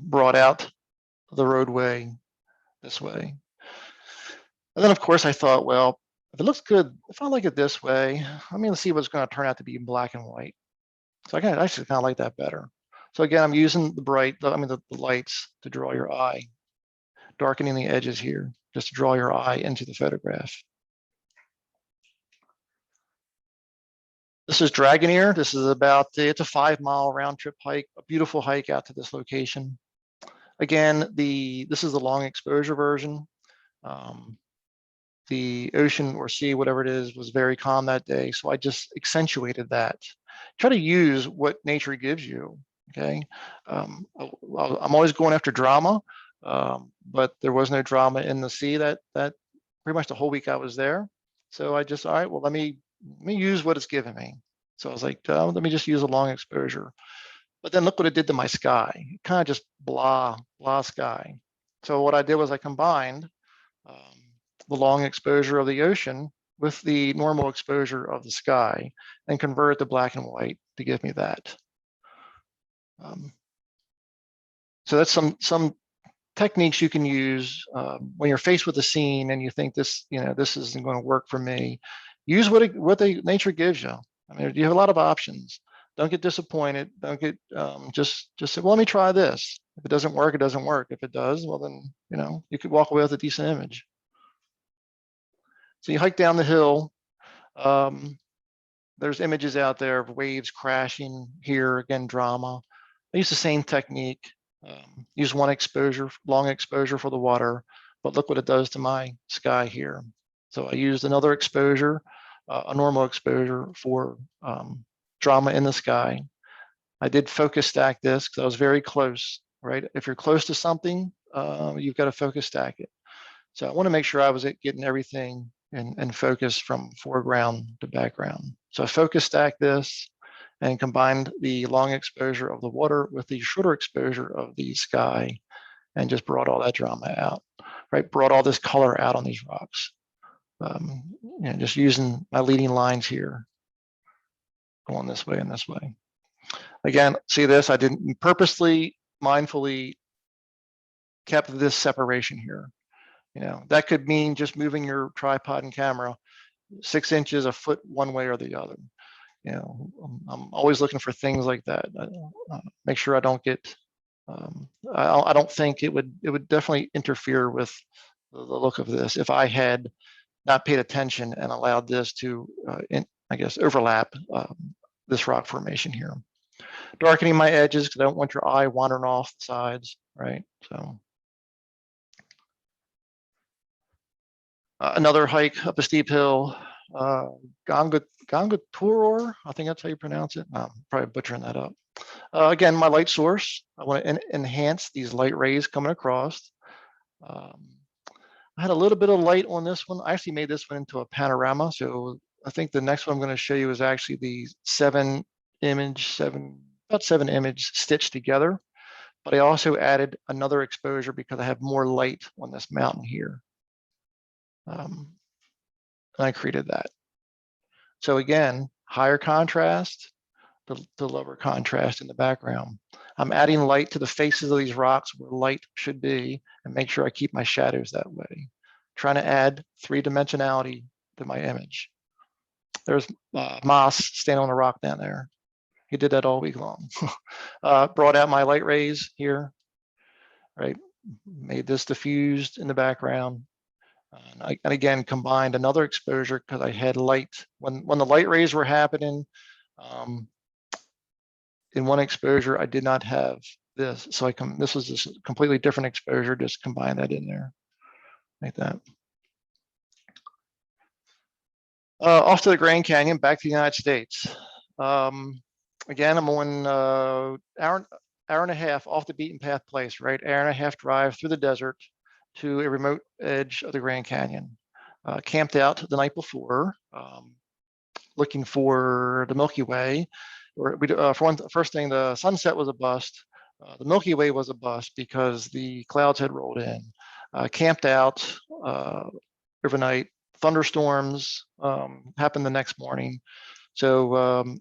Brought out the roadway this way. And then of course I thought, well, if it looks good, if I like it this way, let's see what's going to turn out to be in black and white. So I actually kind of like that better. So again, I'm using the lights to draw your eye, darkening the edges here, just to draw your eye into the photograph. This is Dragoneer. This is it's a 5-mile round trip hike, a beautiful hike out to this location. Again, this is the long exposure version. The ocean or sea, whatever it is, was very calm that day. So I just accentuated that. Try to use what nature gives you, okay? I'm always going after drama, but there was no drama in the sea that pretty much the whole week I was there. So I just, all right, well, let me use what it's given me. So I was like, let me just use a long exposure. But then look what it did to my sky. It kind of just blah sky. So what I did was I combined the long exposure of the ocean with the normal exposure of the sky and convert it to black and white to give me that. So that's some techniques you can use when you're faced with a scene and you think this isn't going to work for me. Use what nature gives you. You have a lot of options. Don't get disappointed. Don't get just say, well, let me try this. If it doesn't work, it doesn't work. If it does, well then you could walk away with a decent image. So you hike down the hill. There's images out there of waves crashing here, again, drama. I use the same technique. Use one exposure, long exposure for the water, but look what it does to my sky here. So I used another exposure, a normal exposure for drama in the sky. I did focus stack this because I was very close, right? If you're close to something, you've got to focus stack it. So I want to make sure I was getting everything and focus from foreground to background. So I focus stacked this and combined the long exposure of the water with the shorter exposure of the sky and just brought all that drama out, right? Brought all this color out on these rocks. Just using my leading lines here, going this way and this way. Again, see this, I didn't purposely, mindfully kept this separation here. That could mean just moving your tripod and camera 6 inches, a foot one way or the other. I'm always looking for things like that. Make sure I don't get I don't think it would definitely interfere with the look of this if I had not paid attention and allowed this to, I guess, overlap this rock formation here. Darkening my edges because I don't want your eye wandering off the sides, right? So another hike up a steep hill, Gangaturor, I think that's how you pronounce it. I'm probably butchering that up. Again, my light source, I want to enhance these light rays coming across. I had a little bit of light on this one. I actually made this one into a panorama. So I think the next one I'm going to show you is actually the seven image stitched together. But I also added another exposure because I have more light on this mountain here. And I created that. So again, higher contrast, the lower contrast in the background. I'm adding light to the faces of these rocks where light should be and make sure I keep my shadows that way. Trying to add three-dimensionality to my image. There's Moss standing on a rock down there. He did that all week long. Brought out my light rays here, right? Made this diffused in the background. And again, combined another exposure because I had light. When the light rays were happening, in one exposure, I did not have this. So this was this completely different exposure, just combine that in there, like that. Off to the Grand Canyon, back to the United States. Again, I'm on hour and a half off the beaten path place, right? Hour and a half drive through the desert to a remote edge of the Grand Canyon. Camped out the night before, looking for the Milky Way. First thing, the sunset was a bust. The Milky Way was a bust because the clouds had rolled in. Camped out overnight. Thunderstorms happened the next morning. So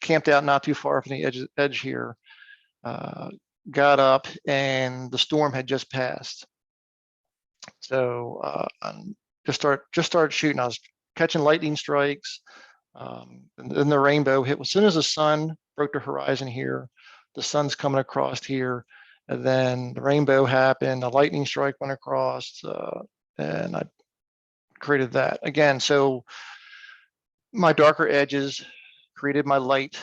camped out not too far from the edge here. Got up and the storm had just passed. So just started shooting. I was catching lightning strikes. And then the rainbow hit. As soon as the sun broke the horizon here, the sun's coming across here, and then the rainbow happened. The lightning strike went across, and I created that again. So my darker edges created my light,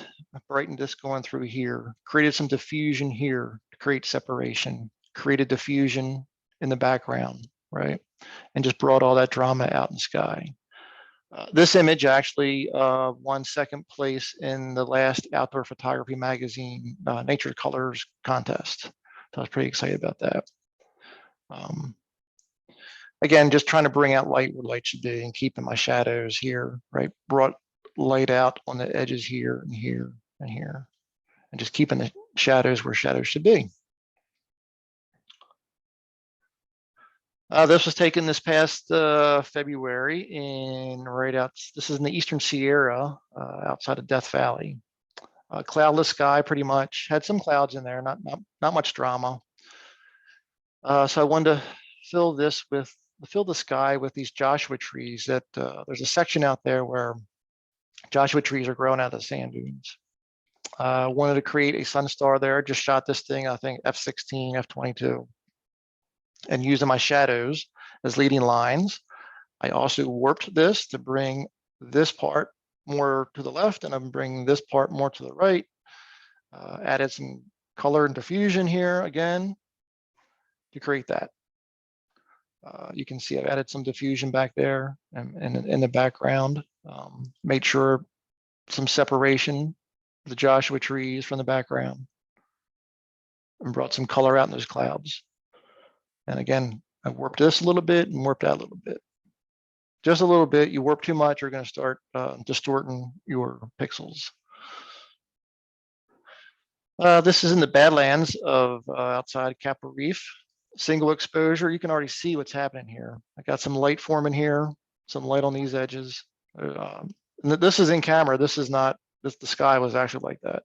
brightened this going through here, created some diffusion here to create separation, created diffusion in the background, right? And just brought all that drama out in the sky. This image actually won second place in the last outdoor photography magazine Nature Colors contest. So I was pretty excited about that. Again, just trying to bring out light where light should be and keeping my shadows here, right? Brought light out on the edges here and here and here, and just keeping the shadows where shadows should be. This was taken this past February this is in the Eastern Sierra outside of Death Valley. Cloudless sky, pretty much. Had some clouds in there, not much drama. So I wanted to fill the sky with these Joshua trees that there's a section out there where Joshua trees are growing out of the sand dunes. Wanted to create a sun star there. Just shot this thing, I think F16, F22. And using my shadows as leading lines. I also warped this to bring this part more to the left and I'm bringing this part more to the right. Added some color and diffusion here again to create that. You can see I've added some diffusion back there and in the background. Made sure some separation of the Joshua trees from the background and brought some color out in those clouds. And again, I warped this a little bit and warped that a little bit. Just a little bit. You warp too much, you're going to start distorting your pixels. This is in the Badlands of outside Capitol Reef. Single exposure. You can already see what's happening here. I got some light forming here, some light on these edges. This is in camera. This is not. The sky was actually like that.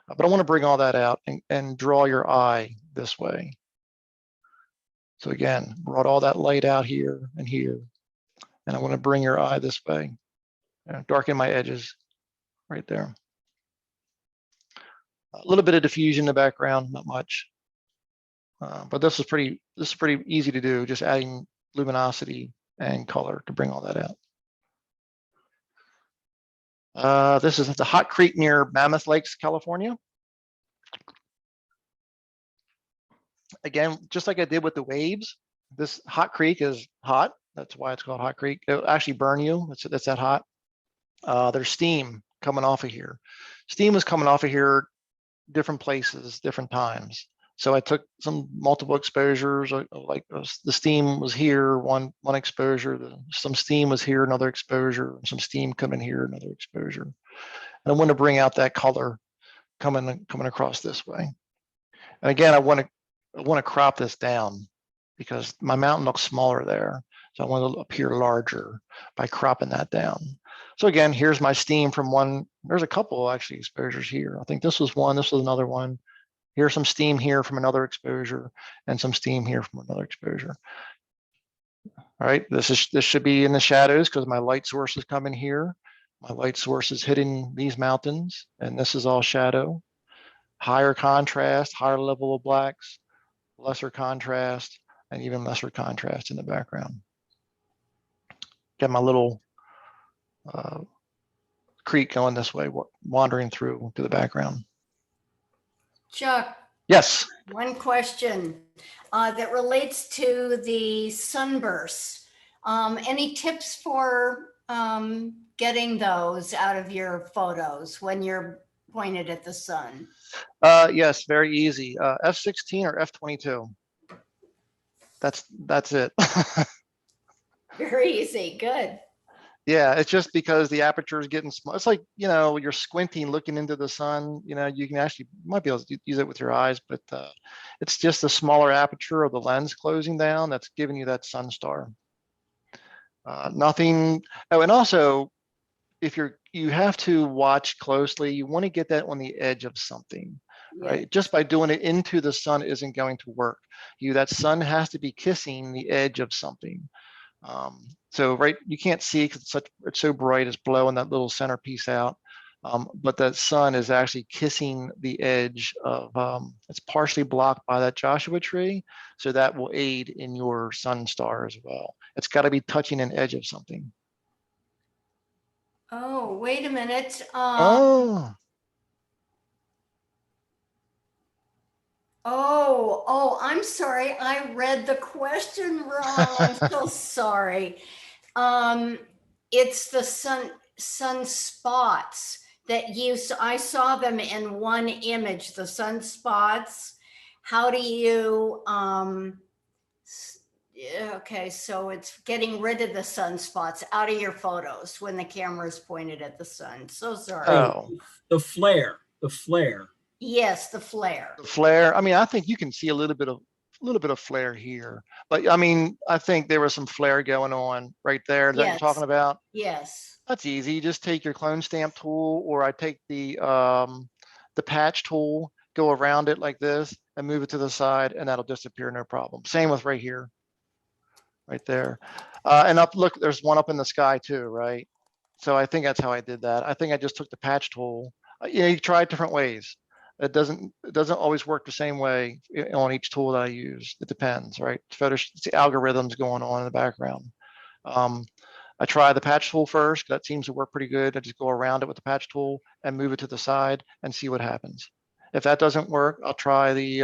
But I want to bring all that out and draw your eye this way. So again, brought all that light out here and here. And I want to bring your eye this way. Darken my edges right there. A little bit of diffusion in the background, not much. But this is pretty easy to do, just adding luminosity and color to bring all that out. This is at the Hot Creek near Mammoth Lakes, California. Again, just like I did with the waves, this Hot Creek is hot. That's why it's called Hot Creek. It'll actually burn you. It's that hot. There's steam coming off of here. Steam was coming off of here different places, different times. So I took some multiple exposures, like the steam was here, one exposure, some steam was here, another exposure, some steam coming here, another exposure. And I want to bring out that color coming across this way. And again, I want to crop this down because my mountain looks smaller there. So I want to appear larger by cropping that down. So again, here's my steam from one. There's a couple actually exposures here. I think this was one, this was another one. Here's some steam here from another exposure and some steam here from another exposure. All right, this should be in the shadows because my light source is coming here. My light source is hitting these mountains, and this is all shadow. Higher contrast, higher level of blacks, lesser contrast, and even lesser contrast in the background. Get my little creek going this way, wandering through to the background. Chuck, Yes. one question that relates to the sunbursts. Any tips for getting those out of your photos when you're pointed at the sun? Yes, very easy. F16 or F22. That's it. Very easy. Good. Yeah, it's just because the aperture is getting small. It's like, you're squinting, looking into the sun. You can actually might be able to use it with your eyes, but it's just the smaller aperture of the lens closing down that's giving you that sun star. Nothing. Oh, and also, if you have to watch closely, you want to get that on the edge of something, right? Yeah. Just by doing it into the sun isn't going to work. That sun has to be kissing the edge of something. So right, you can't see because it's so bright, it's blowing that little centerpiece out. But that sun is actually kissing the edge of, it's partially blocked by that Joshua tree. So that will aid in your sun star as well. It's got to be touching an edge of something. Oh, wait a minute. Oh, Oh, I'm sorry. I read the question wrong. I'm so sorry. Um, it's the sunspots that I saw them in one image, the sunspots. How do you, yeah, okay, so it's getting rid of the sunspots out of your photos when the camera is pointed at the sun. So sorry. oh, The flare. Yes, the flare. the flare. I mean, I think you can see a little bit of flare here, but I mean, I think there was some flare going on right there that you're Yes. talking about. Yes. That's easy. You just take your clone stamp tool, or I take the patch tool, go around it like this and move it to the side, and that'll disappear, no problem. Same with right here, right there. And look, there's one up in the sky too, right? So I think that's how I did that. I think I just took the patch tool. You try it different ways. It doesn't always work the same way on each tool that I use. It depends, right? It's the algorithms going on in the background. I try the patch tool first. That seems to work pretty good. I just go around it with the patch tool and move it to the side and see what happens. If that doesn't work, I'll try the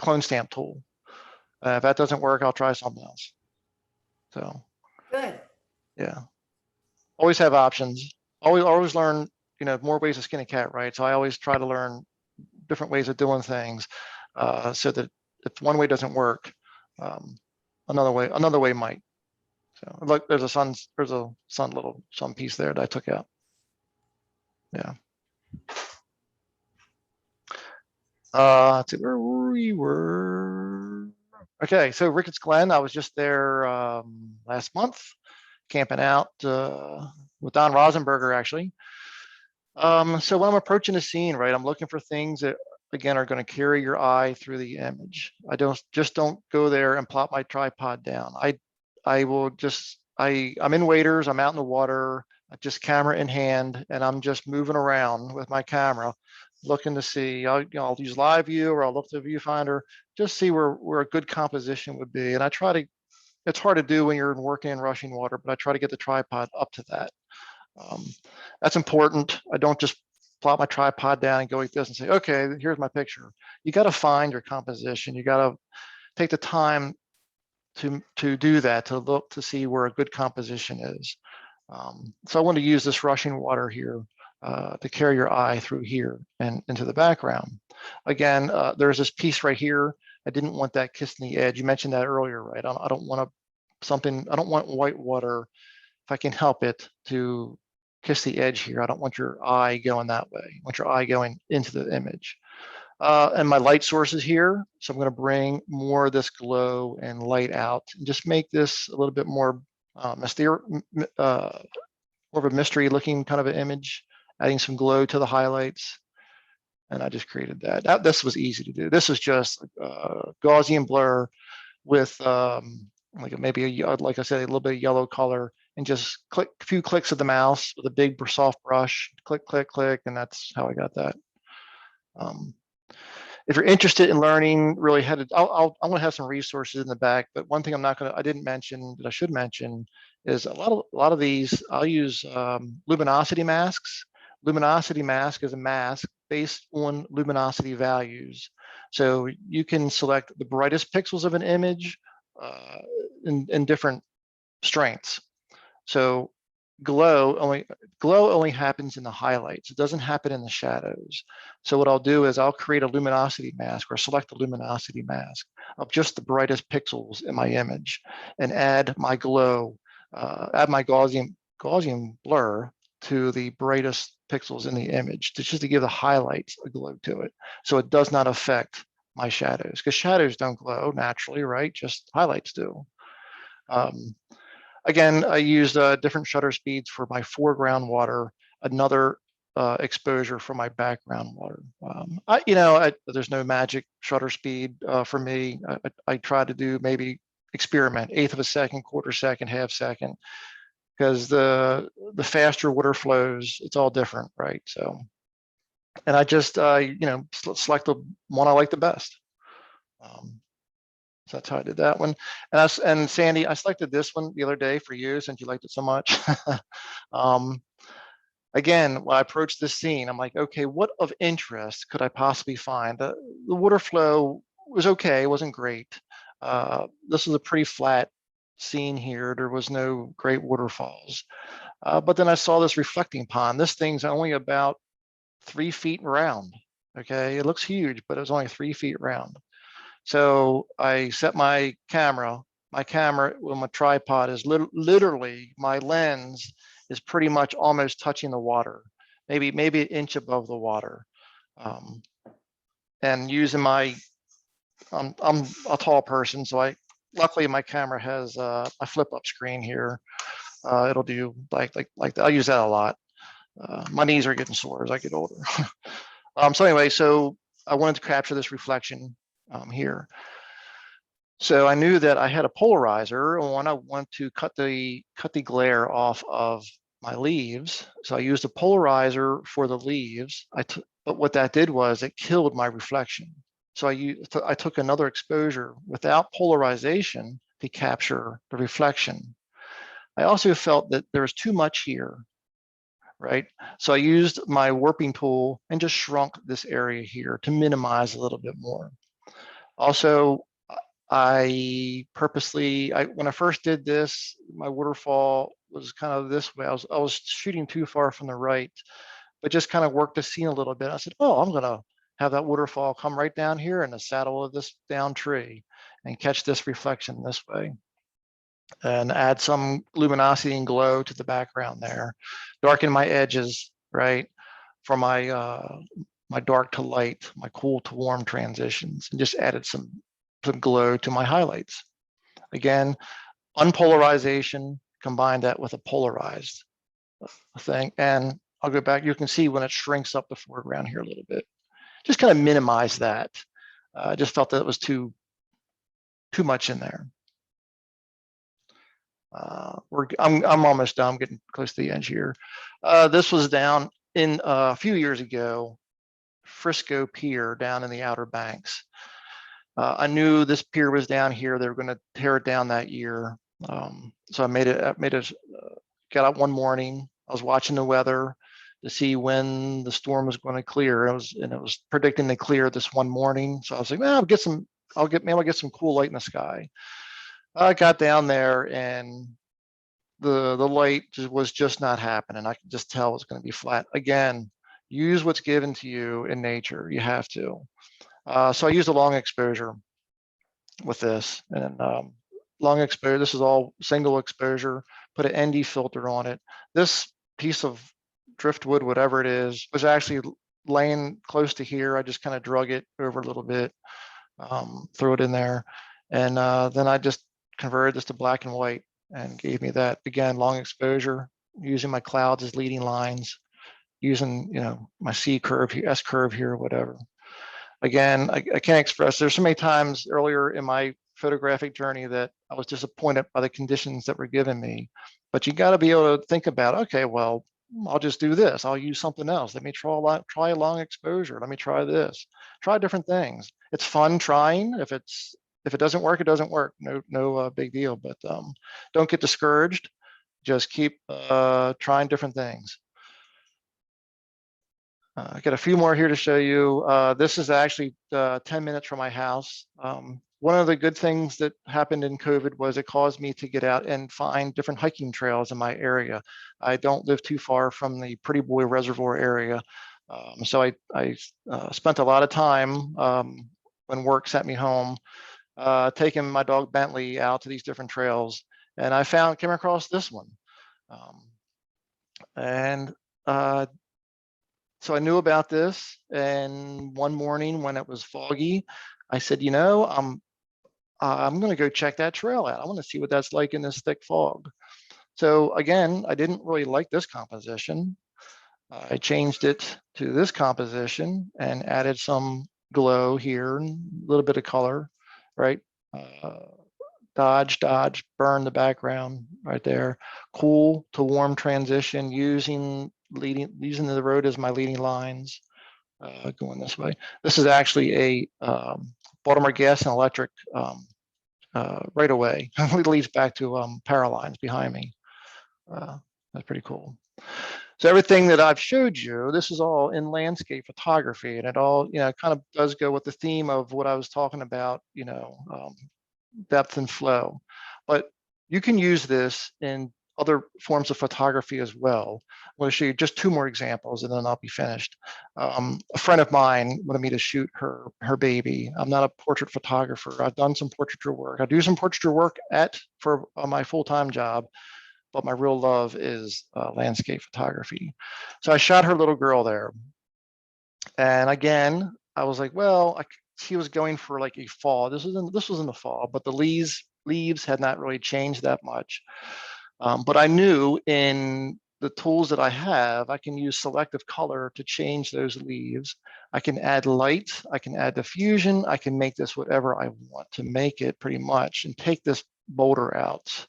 clone stamp tool. If that doesn't work, I'll try something else. So Good. yeah, always have options. Always learn, more ways to skin a cat, right? So I always try to learn different ways of doing things, so that if one way doesn't work, another way might. So look, there's a sun piece there that I took out. Yeah. Let's see where we were. Okay, so Ricketts Glen, I was just there last month, camping out with Don Rosenberger, actually. So when I'm approaching a scene, right, I'm looking for things that, again, are going to carry your eye through the image. I don't go there and plop my tripod down. I'm in waders, I'm out in the water, just camera in hand, and I'm just moving around with my camera, looking to see, I'll use live view or I'll look to the viewfinder, just see where a good composition would be. And I try to, it's hard to do when you're working in rushing water, but I try to get the tripod up to that. That's important. I don't just plop my tripod down and go like this and say, okay, here's my picture. You got to find your composition. You got to take the time to do that, to look to see where a good composition is. So I want to use this rushing water here to carry your eye through here and into the background. Again, there's this piece right here. I didn't want that kissing the edge. You mentioned that earlier, right? I don't want I don't want white water, if I can help it, to kiss the edge here. I don't want your eye going that way. I want your eye going into the image. And my light source is here. So I'm going to bring more of this glow and light out and just make this a little bit more more of a mystery looking kind of an image, adding some glow to the highlights. And I just created that. This was easy to do. This is just Gaussian blur with like maybe like I said, a little bit of yellow color, and just a few clicks of the mouse with a big soft brush, click, click, click, and that's how I got that. If you're interested in learning really how to, I'm going to have some resources in the back, but one thing I didn't mention that I should mention is a lot of these, I'll use luminosity masks. Luminosity mask is a mask based on luminosity values. So you can select the brightest pixels of an image in different strengths. So glow only happens in the highlights. It doesn't happen in the shadows. So what I'll do is I'll create a luminosity mask or select a luminosity mask of just the brightest pixels in my image and add my glow, add my Gaussian blur to the brightest pixels in the image, just to give the highlights a glow to it. So it does not affect my shadows, because shadows don't glow naturally, right? Just highlights do. Again, I used different shutter speeds for my foreground water, another exposure for my background water. There's no magic shutter speed for me. I try to do maybe experiment, 1/8 of a second, 1/4 second, 1/2 second, because the faster water flows, it's all different, right? So, and I just select the one I like the best. So that's how I did that one. And Sandy, I selected this one the other day for you since you liked it so much. Again, when I approached this scene, I'm like, okay, what of interest could I possibly find? The water flow was okay, it wasn't great. This was a pretty flat scene here. There was no great waterfalls. But then I saw this reflecting pond. This thing's only about 3 feet round. Okay, it looks huge, but it was only 3 feet round. So I set my camera with my tripod is literally, my lens is pretty much almost touching the water, maybe an inch above the water. And using I'm a tall person, so luckily my camera has a flip up screen here. It'll do like that. I'll use that a lot. My knees are getting sore as I get older. So anyway, so I wanted to capture this reflection here. So I knew that I had a polarizer, and when I want to cut the glare off of my leaves, so I used a polarizer for the leaves. But what that did was it killed my reflection. So I took another exposure without polarization to capture the reflection. I also felt that there was too much here, right? So I used my warping tool and just shrunk this area here to minimize a little bit more. Also, I purposely, when I first did this, my waterfall was kind of this way. I was shooting too far from the right, but just kind of worked the scene a little bit. I said, oh, I'm gonna have that waterfall come right down here in the saddle of this down tree and catch this reflection this way. And add some luminosity and glow to the background there. Darken my edges, right? For my my dark to light, my cool to warm transitions, and just added some glow to my highlights. Again, unpolarization, combine that with a polarized thing. And I'll go back, you can see when it shrinks up the foreground here a little bit. Just kind of minimize that. I just felt that it was too much in there. I'm almost done. I'm getting close to the end here. This was down in a few years ago. Frisco Pier down in the Outer Banks. I knew this pier was down here. They were going to tear it down that year. So I got up one morning. I was watching the weather to see when the storm was going to clear. It was predicting to clear this one morning. So I was like, well, maybe I'll get some cool light in the sky. I got down there and the light was just not happening. I could just tell it was going to be flat. Again, use what's given to you in nature. You have to. So I used a long exposure with this, and long exposure. This is all single exposure. Put an ND filter on it. This piece of driftwood, whatever it is, was actually laying close to here. I just kind of drug it over a little bit, threw it in there, and then I just converted this to black and white and gave me that. Again, long exposure, using my clouds as leading lines, using my C curve here, S curve here, whatever. Again, I can't express, there's so many times earlier in my photographic journey that I was disappointed by the conditions that were given me, but you got to be able to think about, okay, well, I'll just do this. I'll use something else. Let me try a long exposure. Let me try this. Try different things. It's fun trying. If it doesn't work, it doesn't work. No big deal. But don't get discouraged. Just keep trying different things. I got a few more here to show you. This is actually 10 minutes from my house. One of the good things that happened in COVID was it caused me to get out and find different hiking trails in my area. I don't live too far from the Pretty Boy Reservoir area. So I spent a lot of time when work sent me home, taking my dog Bentley out to these different trails. And I came across this one. So I knew about this, and one morning when it was foggy, I said, I'm going to go check that trail out. I want to see what that's like in this thick fog. So again, I didn't really like this composition. I changed it to this composition and added some glow here and a little bit of color, right? Dodge, burn the background right there. Cool to warm transition, using the road as my leading lines, going this way. This is actually a Baltimore Gas and Electric right away. It leads back to power lines behind me. That's pretty cool. So everything that I've showed you, this is all in landscape photography, and it all kind of does go with the theme of what I was talking about, depth and flow. But you can use this in other forms of photography as well. I'm going to show you just two more examples and then I'll be finished. A friend of mine wanted me to shoot her baby. I'm not a portrait photographer. I've done some portraiture work. I do some portraiture work for my full-time job, but my real love is landscape photography. So I shot her little girl there. And again, I was like, well, she was going for like a fall. This was in the fall, but the leaves had not really changed that much. But I knew in the tools that I have, I can use selective color to change those leaves. I can add light, I can add diffusion, I can make this whatever I want to make it pretty much, and take this boulder out.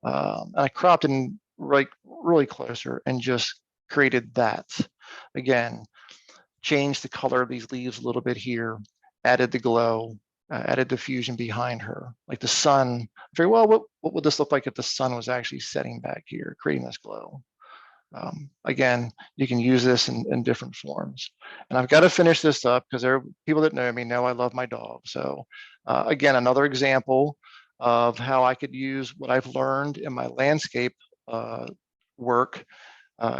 And I cropped in really closer and just created that. Again, changed the color of these leaves a little bit here, added the glow, added diffusion behind her, like the sun. Very well, what would this look like if the sun was actually setting back here, creating this glow? Again, you can use this in different forms. And I've got to finish this up because there are people that know me know I love my dog. So again, another example of how I could use what I've learned in my landscape work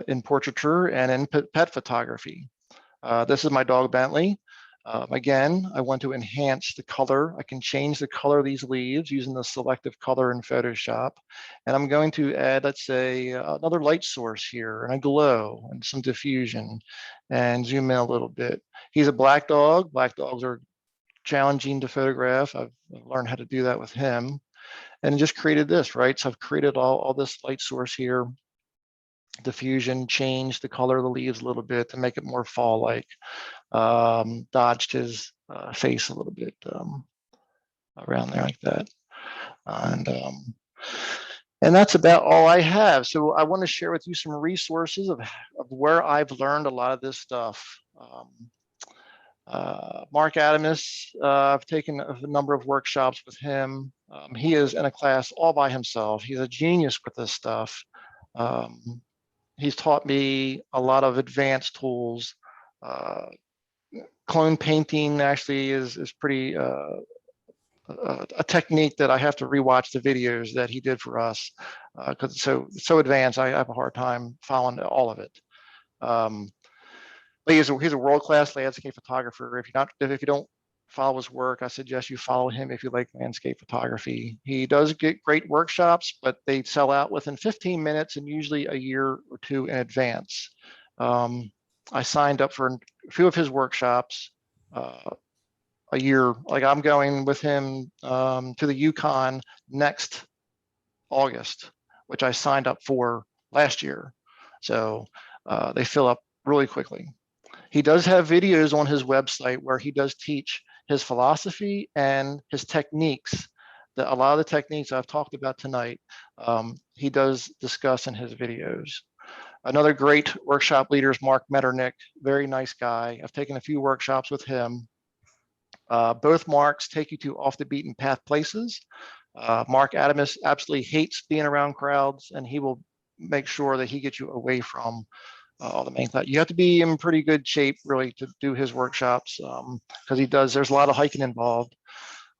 in portraiture and in pet photography. This is my dog Bentley. Again, I want to enhance the color. I can change the color of these leaves using the selective color in Photoshop. And I'm going to add, let's say, another light source here and a glow and some diffusion and zoom in a little bit. He's a black dog. Black dogs are challenging to photograph. I've learned how to do that with him and just created this, right? So I've created all this light source here, diffusion, changed the color of the leaves a little bit to make it more fall-like. Dodged his face a little bit around there like that. And that's about all I have. So I want to share with you some resources of where I've learned a lot of this stuff. Mark Adamus, I've taken a number of workshops with him. He is in a class all by himself. He's a genius with this stuff. He's taught me a lot of advanced tools. Clone painting actually is pretty a technique that I have to rewatch the videos that he did for us because it's so advanced. I have a hard time following all of it. But he's a world-class landscape photographer. If you don't follow his work, I suggest you follow him if you like landscape photography. He does get great workshops, but they sell out within 15 minutes and usually a year or two in advance. I signed up for a few of his workshops a year. Like I'm going with him to the Yukon next August, which I signed up for last year. So they fill up really quickly. He does have videos on his website where he does teach his philosophy and his techniques. A lot of the techniques I've talked about tonight, he does discuss in his videos. Another great workshop leader is Mark Metternich, very nice guy. I've taken a few workshops with him. Both Marks take you to off the beaten path places. Mark Adamus absolutely hates being around crowds, and he will make sure that he gets you away from all the main thought. You have to be in pretty good shape really to do his workshops because there's a lot of hiking involved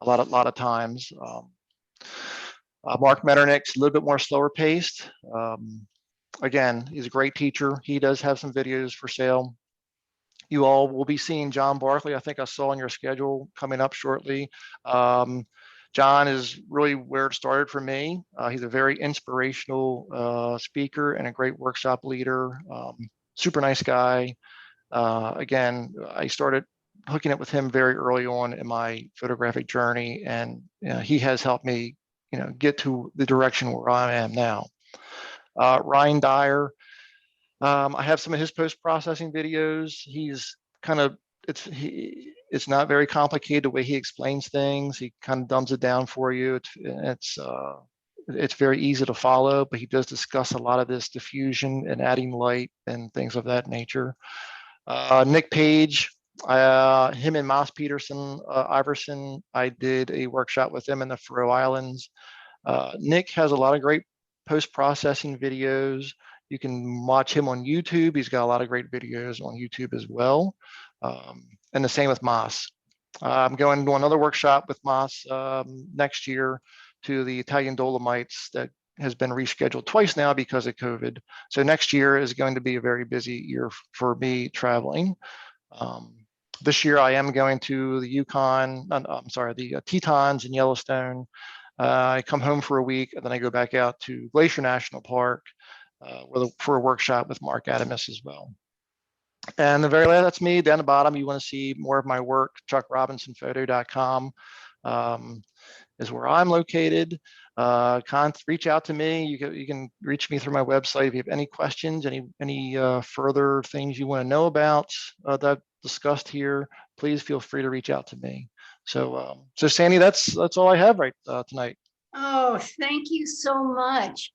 a lot of times. Mark Metternich's a little bit more slower paced. Again, he's a great teacher. He does have some videos for sale. You all will be seeing John Barkley. I think I saw on your schedule coming up shortly. John is really where it started for me. He's a very inspirational speaker and a great workshop leader. Super nice guy. Again, I started hooking up with him very early on in my photographic journey, and he has helped me, get to the direction where I am now. Ryan Dyer. I have some of his post-processing videos. He's kind of it's not very complicated the way he explains things. He kind of dumbs it down for you. It's very easy to follow, but he does discuss a lot of this diffusion and adding light and things of that nature. Nick Page, him and Moss Peterson, Iverson, I did a workshop with them in the Faroe Islands. Nick has a lot of great post-processing videos. You can watch him on YouTube. He's got a lot of great videos on YouTube as well. And the same with Moss. I'm going to another workshop with Moss next year to the Italian Dolomites that has been rescheduled twice now because of COVID. So next year is going to be a very busy year for me traveling. This year I am going to the Yukon, the Tetons in Yellowstone. I come home for a week and then I go back out to Glacier National Park for a workshop with Mark Adamus as well. And the very last, that's me. Down the bottom, you want to see more of my work, chuckrobinsonphoto.com is where I'm located. Reach out to me. You can reach me through my website if you have any questions, any further things you want to know about that I've discussed here. Please feel free to reach out to me. So Sandy, that's all I have tonight. Oh, thank you so much.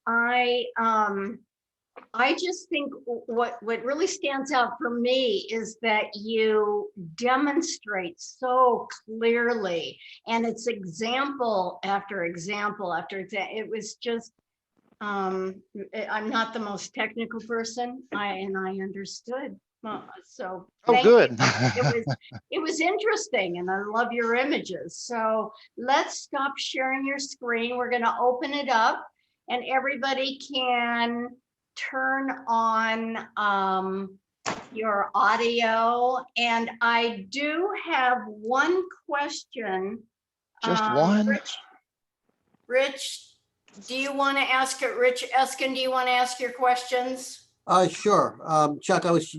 I just think what really stands out for me is that you demonstrate so clearly, and it's example after example after example. It was just, I'm not the most technical person, and I understood. So oh, good. It was interesting, and I love your images. So let's stop sharing your screen. We're going to open it up, and everybody can turn on your audio. And I do have one question. Just one? Rich, do you want to ask it? Rich Eskin, do you want to ask your questions? Sure. Chuck, I was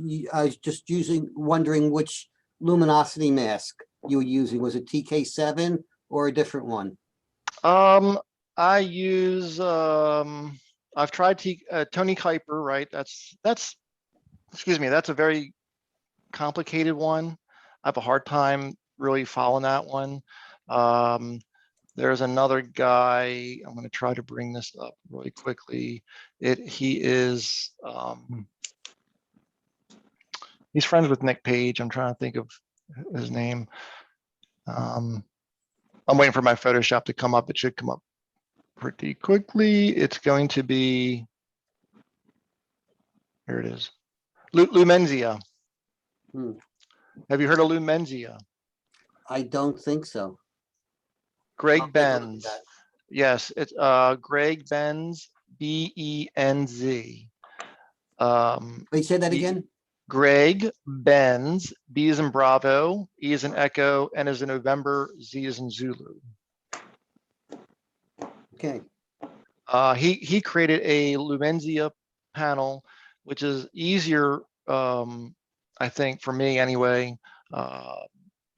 just wondering which luminosity mask you were using. Was it TK7 or a different one? I use I've tried Tony Kuiper, right? That's a very complicated one. I have a hard time really following that one. There's another guy. I'm going to try to bring this up really quickly. He's friends with Nick Page. I'm trying to think of his name. I'm waiting for my Photoshop to come up. It should come up pretty quickly. It's going to be, here it is. Lumenzia. Hmm. Have you heard of Lumenzia? I don't think so. Greg I'll take a look at Benz. that. Yes, it's Greg Benz, B-E-N-Z. Wait, say that Y- again? Greg Benz, B is in Bravo, E is in Echo, N is in November, Z is in Zulu. Okay. He created a Lumenzia panel, which is easier, I think, for me anyway,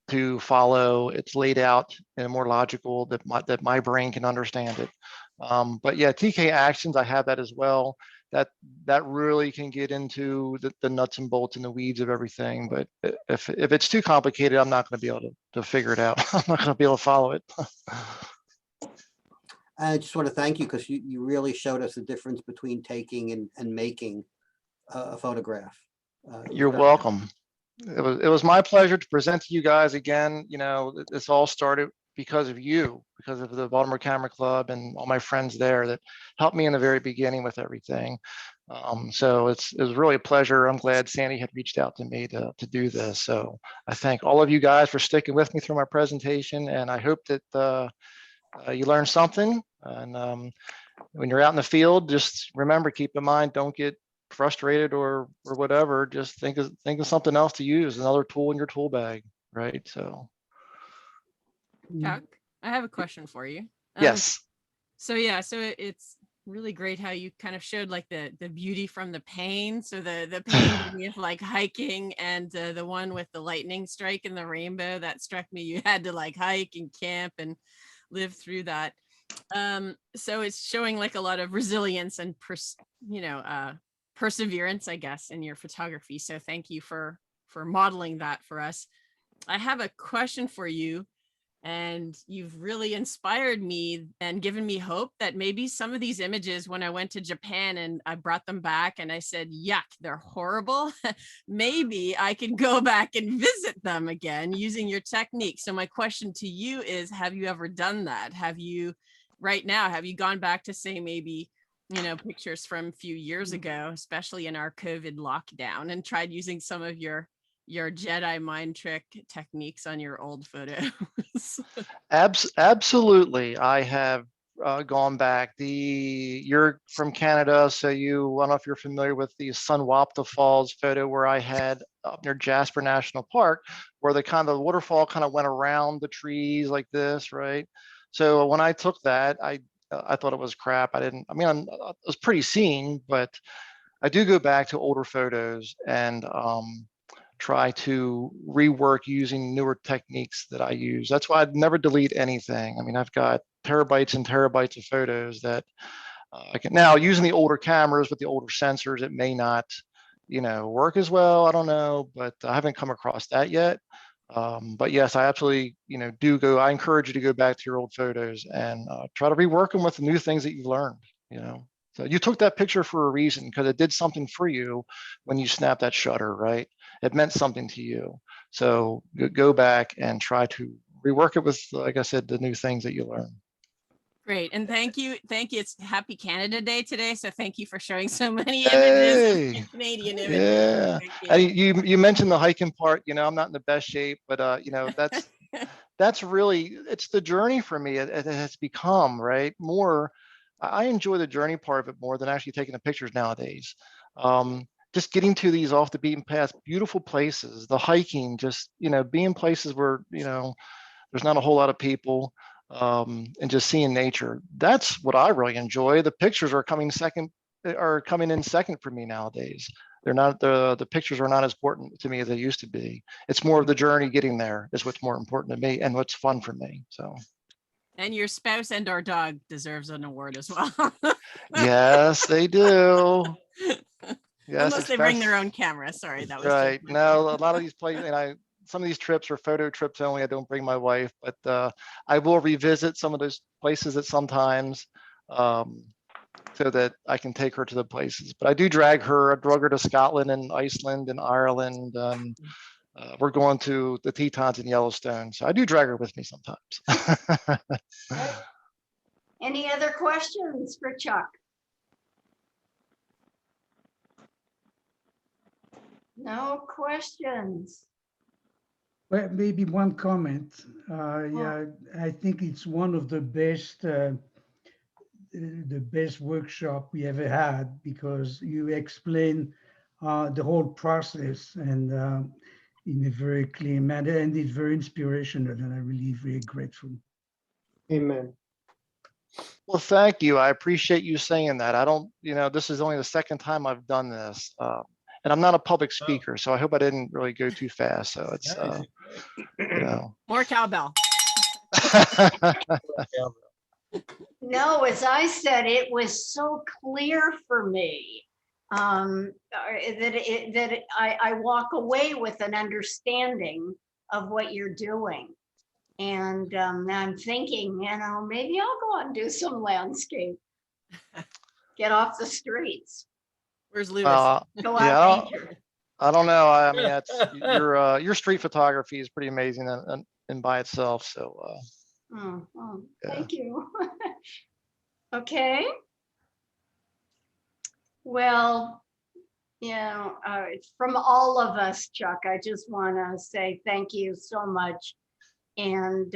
to follow. It's laid out in a more logical that my brain can understand it. But yeah, TK Actions, I have that as well. That really can get into the nuts and bolts and the weeds of everything. But if it's too complicated, I'm not going to be able to figure it out. I'm not going to be able to follow it. I just want to thank you because you really showed us the difference between taking and making a photograph. It was You're very- welcome. It was my pleasure to present to you guys again. You know, this all started because of you, because of the Baltimore Camera Club and all my friends there that helped me in the very beginning with everything. So it was really a pleasure. I'm glad Sandy had reached out to me to do this. So I thank all of you guys for sticking with me through my presentation, and I hope that you learned something. And when you're out in the field, just remember, keep in mind, don't get frustrated or whatever. Just think of something else to use, another tool in your tool bag, right? So Chuck, I have a question for you. yes, So yeah, it's really great how you kind of showed like the beauty from the pain. So the pain of like hiking, and the one with the lightning strike and the rainbow that struck me. You had to like hike and camp and live through that. So it's showing like a lot of resilience and perseverance, I guess, in your photography. So thank you for modeling that for us. I have a question for you, and you've really inspired me and given me hope that maybe some of these images, when I went to Japan and I brought them back and I said, yuck, they're horrible, maybe I can go back and visit them again using your technique. So my question to you is, have you ever done that? Have you gone back to, say, maybe, pictures from a few years ago, especially in our COVID lockdown, and tried using some of your Jedi mind trick techniques on your old photos? absolutely. I have gone back. You're from Canada, so I don't know if you're familiar with the Sunwapta Falls photo where I had up near Jasper National Park, where the waterfall kind of went around the trees like this, right? So when I took that, I thought it was crap. It was pretty scene, but I do go back to older photos and try to rework using newer techniques that I use. That's why I'd never delete anything. I mean, I've got terabytes and terabytes of photos that I can now, using the older cameras with the older sensors, it may not, work as well. I don't know, but I haven't come across that yet. But yes, I absolutely, I encourage you to go back to your old photos and try to rework them with the new things that you've learned, So you took that picture for a reason, because it did something for you when you snapped that shutter, right? It meant something to you. So go back and try to rework it with, like I said, the new things that you learn. Great. And thank you. It's Happy Canada Day today. So thank you for showing so many Hey, images, Canadian images. yeah. Thank you. You mentioned the hiking part. I'm not in the best shape, but that's really, it's the journey for me. It has become, right, more. I enjoy the journey part of it more than actually taking the pictures nowadays. Just getting to these off the beaten path, beautiful places, the hiking, just, being places where, there's not a whole lot of people, and just seeing nature. That's what I really enjoy. The pictures are coming in second for me nowadays. They're not, the pictures are not as important to me as they used to be. It's more of the journey getting there is what's more important to me and what's fun for me. So. And your spouse and our dog deserves an award as well. Yes, they do. Yes, Unless they bring their own camera. Sorry, that was right. just No, a lot of these places, and some of these trips are photo trips only. I don't bring my wife, but I will revisit some of those places at sometimes, so that I can take her to the places. But I do drag her. I drug her to Scotland and Iceland and Ireland, we're going to the Tetons in Yellowstone. So I do drag her with me sometimes. Any other questions for Chuck? No questions. Well, maybe one comment. Yeah, I think it's one of the best workshop we ever had because you explain the whole process and in a very clear manner, and it's very inspirational, and I'm really very grateful. Amen. Well, thank you. I appreciate you saying that. I don't, this is only the second time I've done this. And I'm not a public speaker, so I hope I didn't really go too fast. So it's, More cowbell. No, as I said, it was so clear for me that I walk away with an understanding of what you're doing. And I'm thinking, maybe I'll go out and do some landscape. Get off the streets. Where's Lewis? Go yeah, out nature. I don't know. I mean, your street photography is pretty amazing and by itself. So Oh, yeah. thank you. Okay. Well, from all of us, Chuck, I just want to say thank you so much. And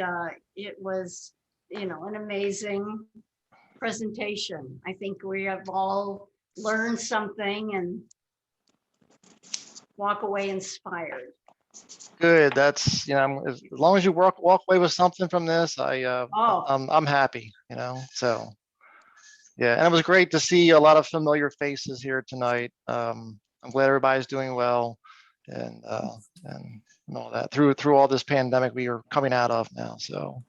it was, an amazing presentation. I think we have all learned something and walk away inspired. Good. That's, as long as you walk away with something from this, I'm happy, so. Yeah, and it was great to see a lot of familiar faces here tonight. I'm glad everybody's doing well and all that through all this pandemic we are coming out of now. So.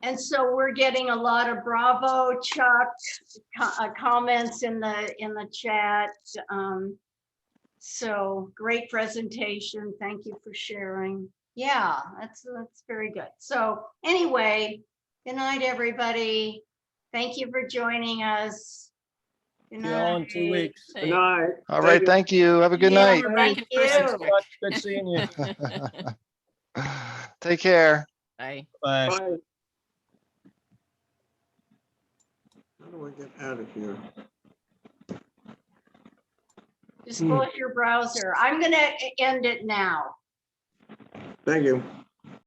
And so we're getting a lot of bravo, Chuck, comments in the chat. So great presentation. Thank you for sharing. Yeah, that's very good. So anyway, good night, everybody. Thank you for joining us. Good See you all in 2 night. weeks. Good night. All right. Thank you. Have a good Yeah, night. we're back in Thank person. you. Good seeing you. Take care. Bye. Bye. Bye. How do I get out of here? Just close your browser. I'm gonna end it now. Thank you.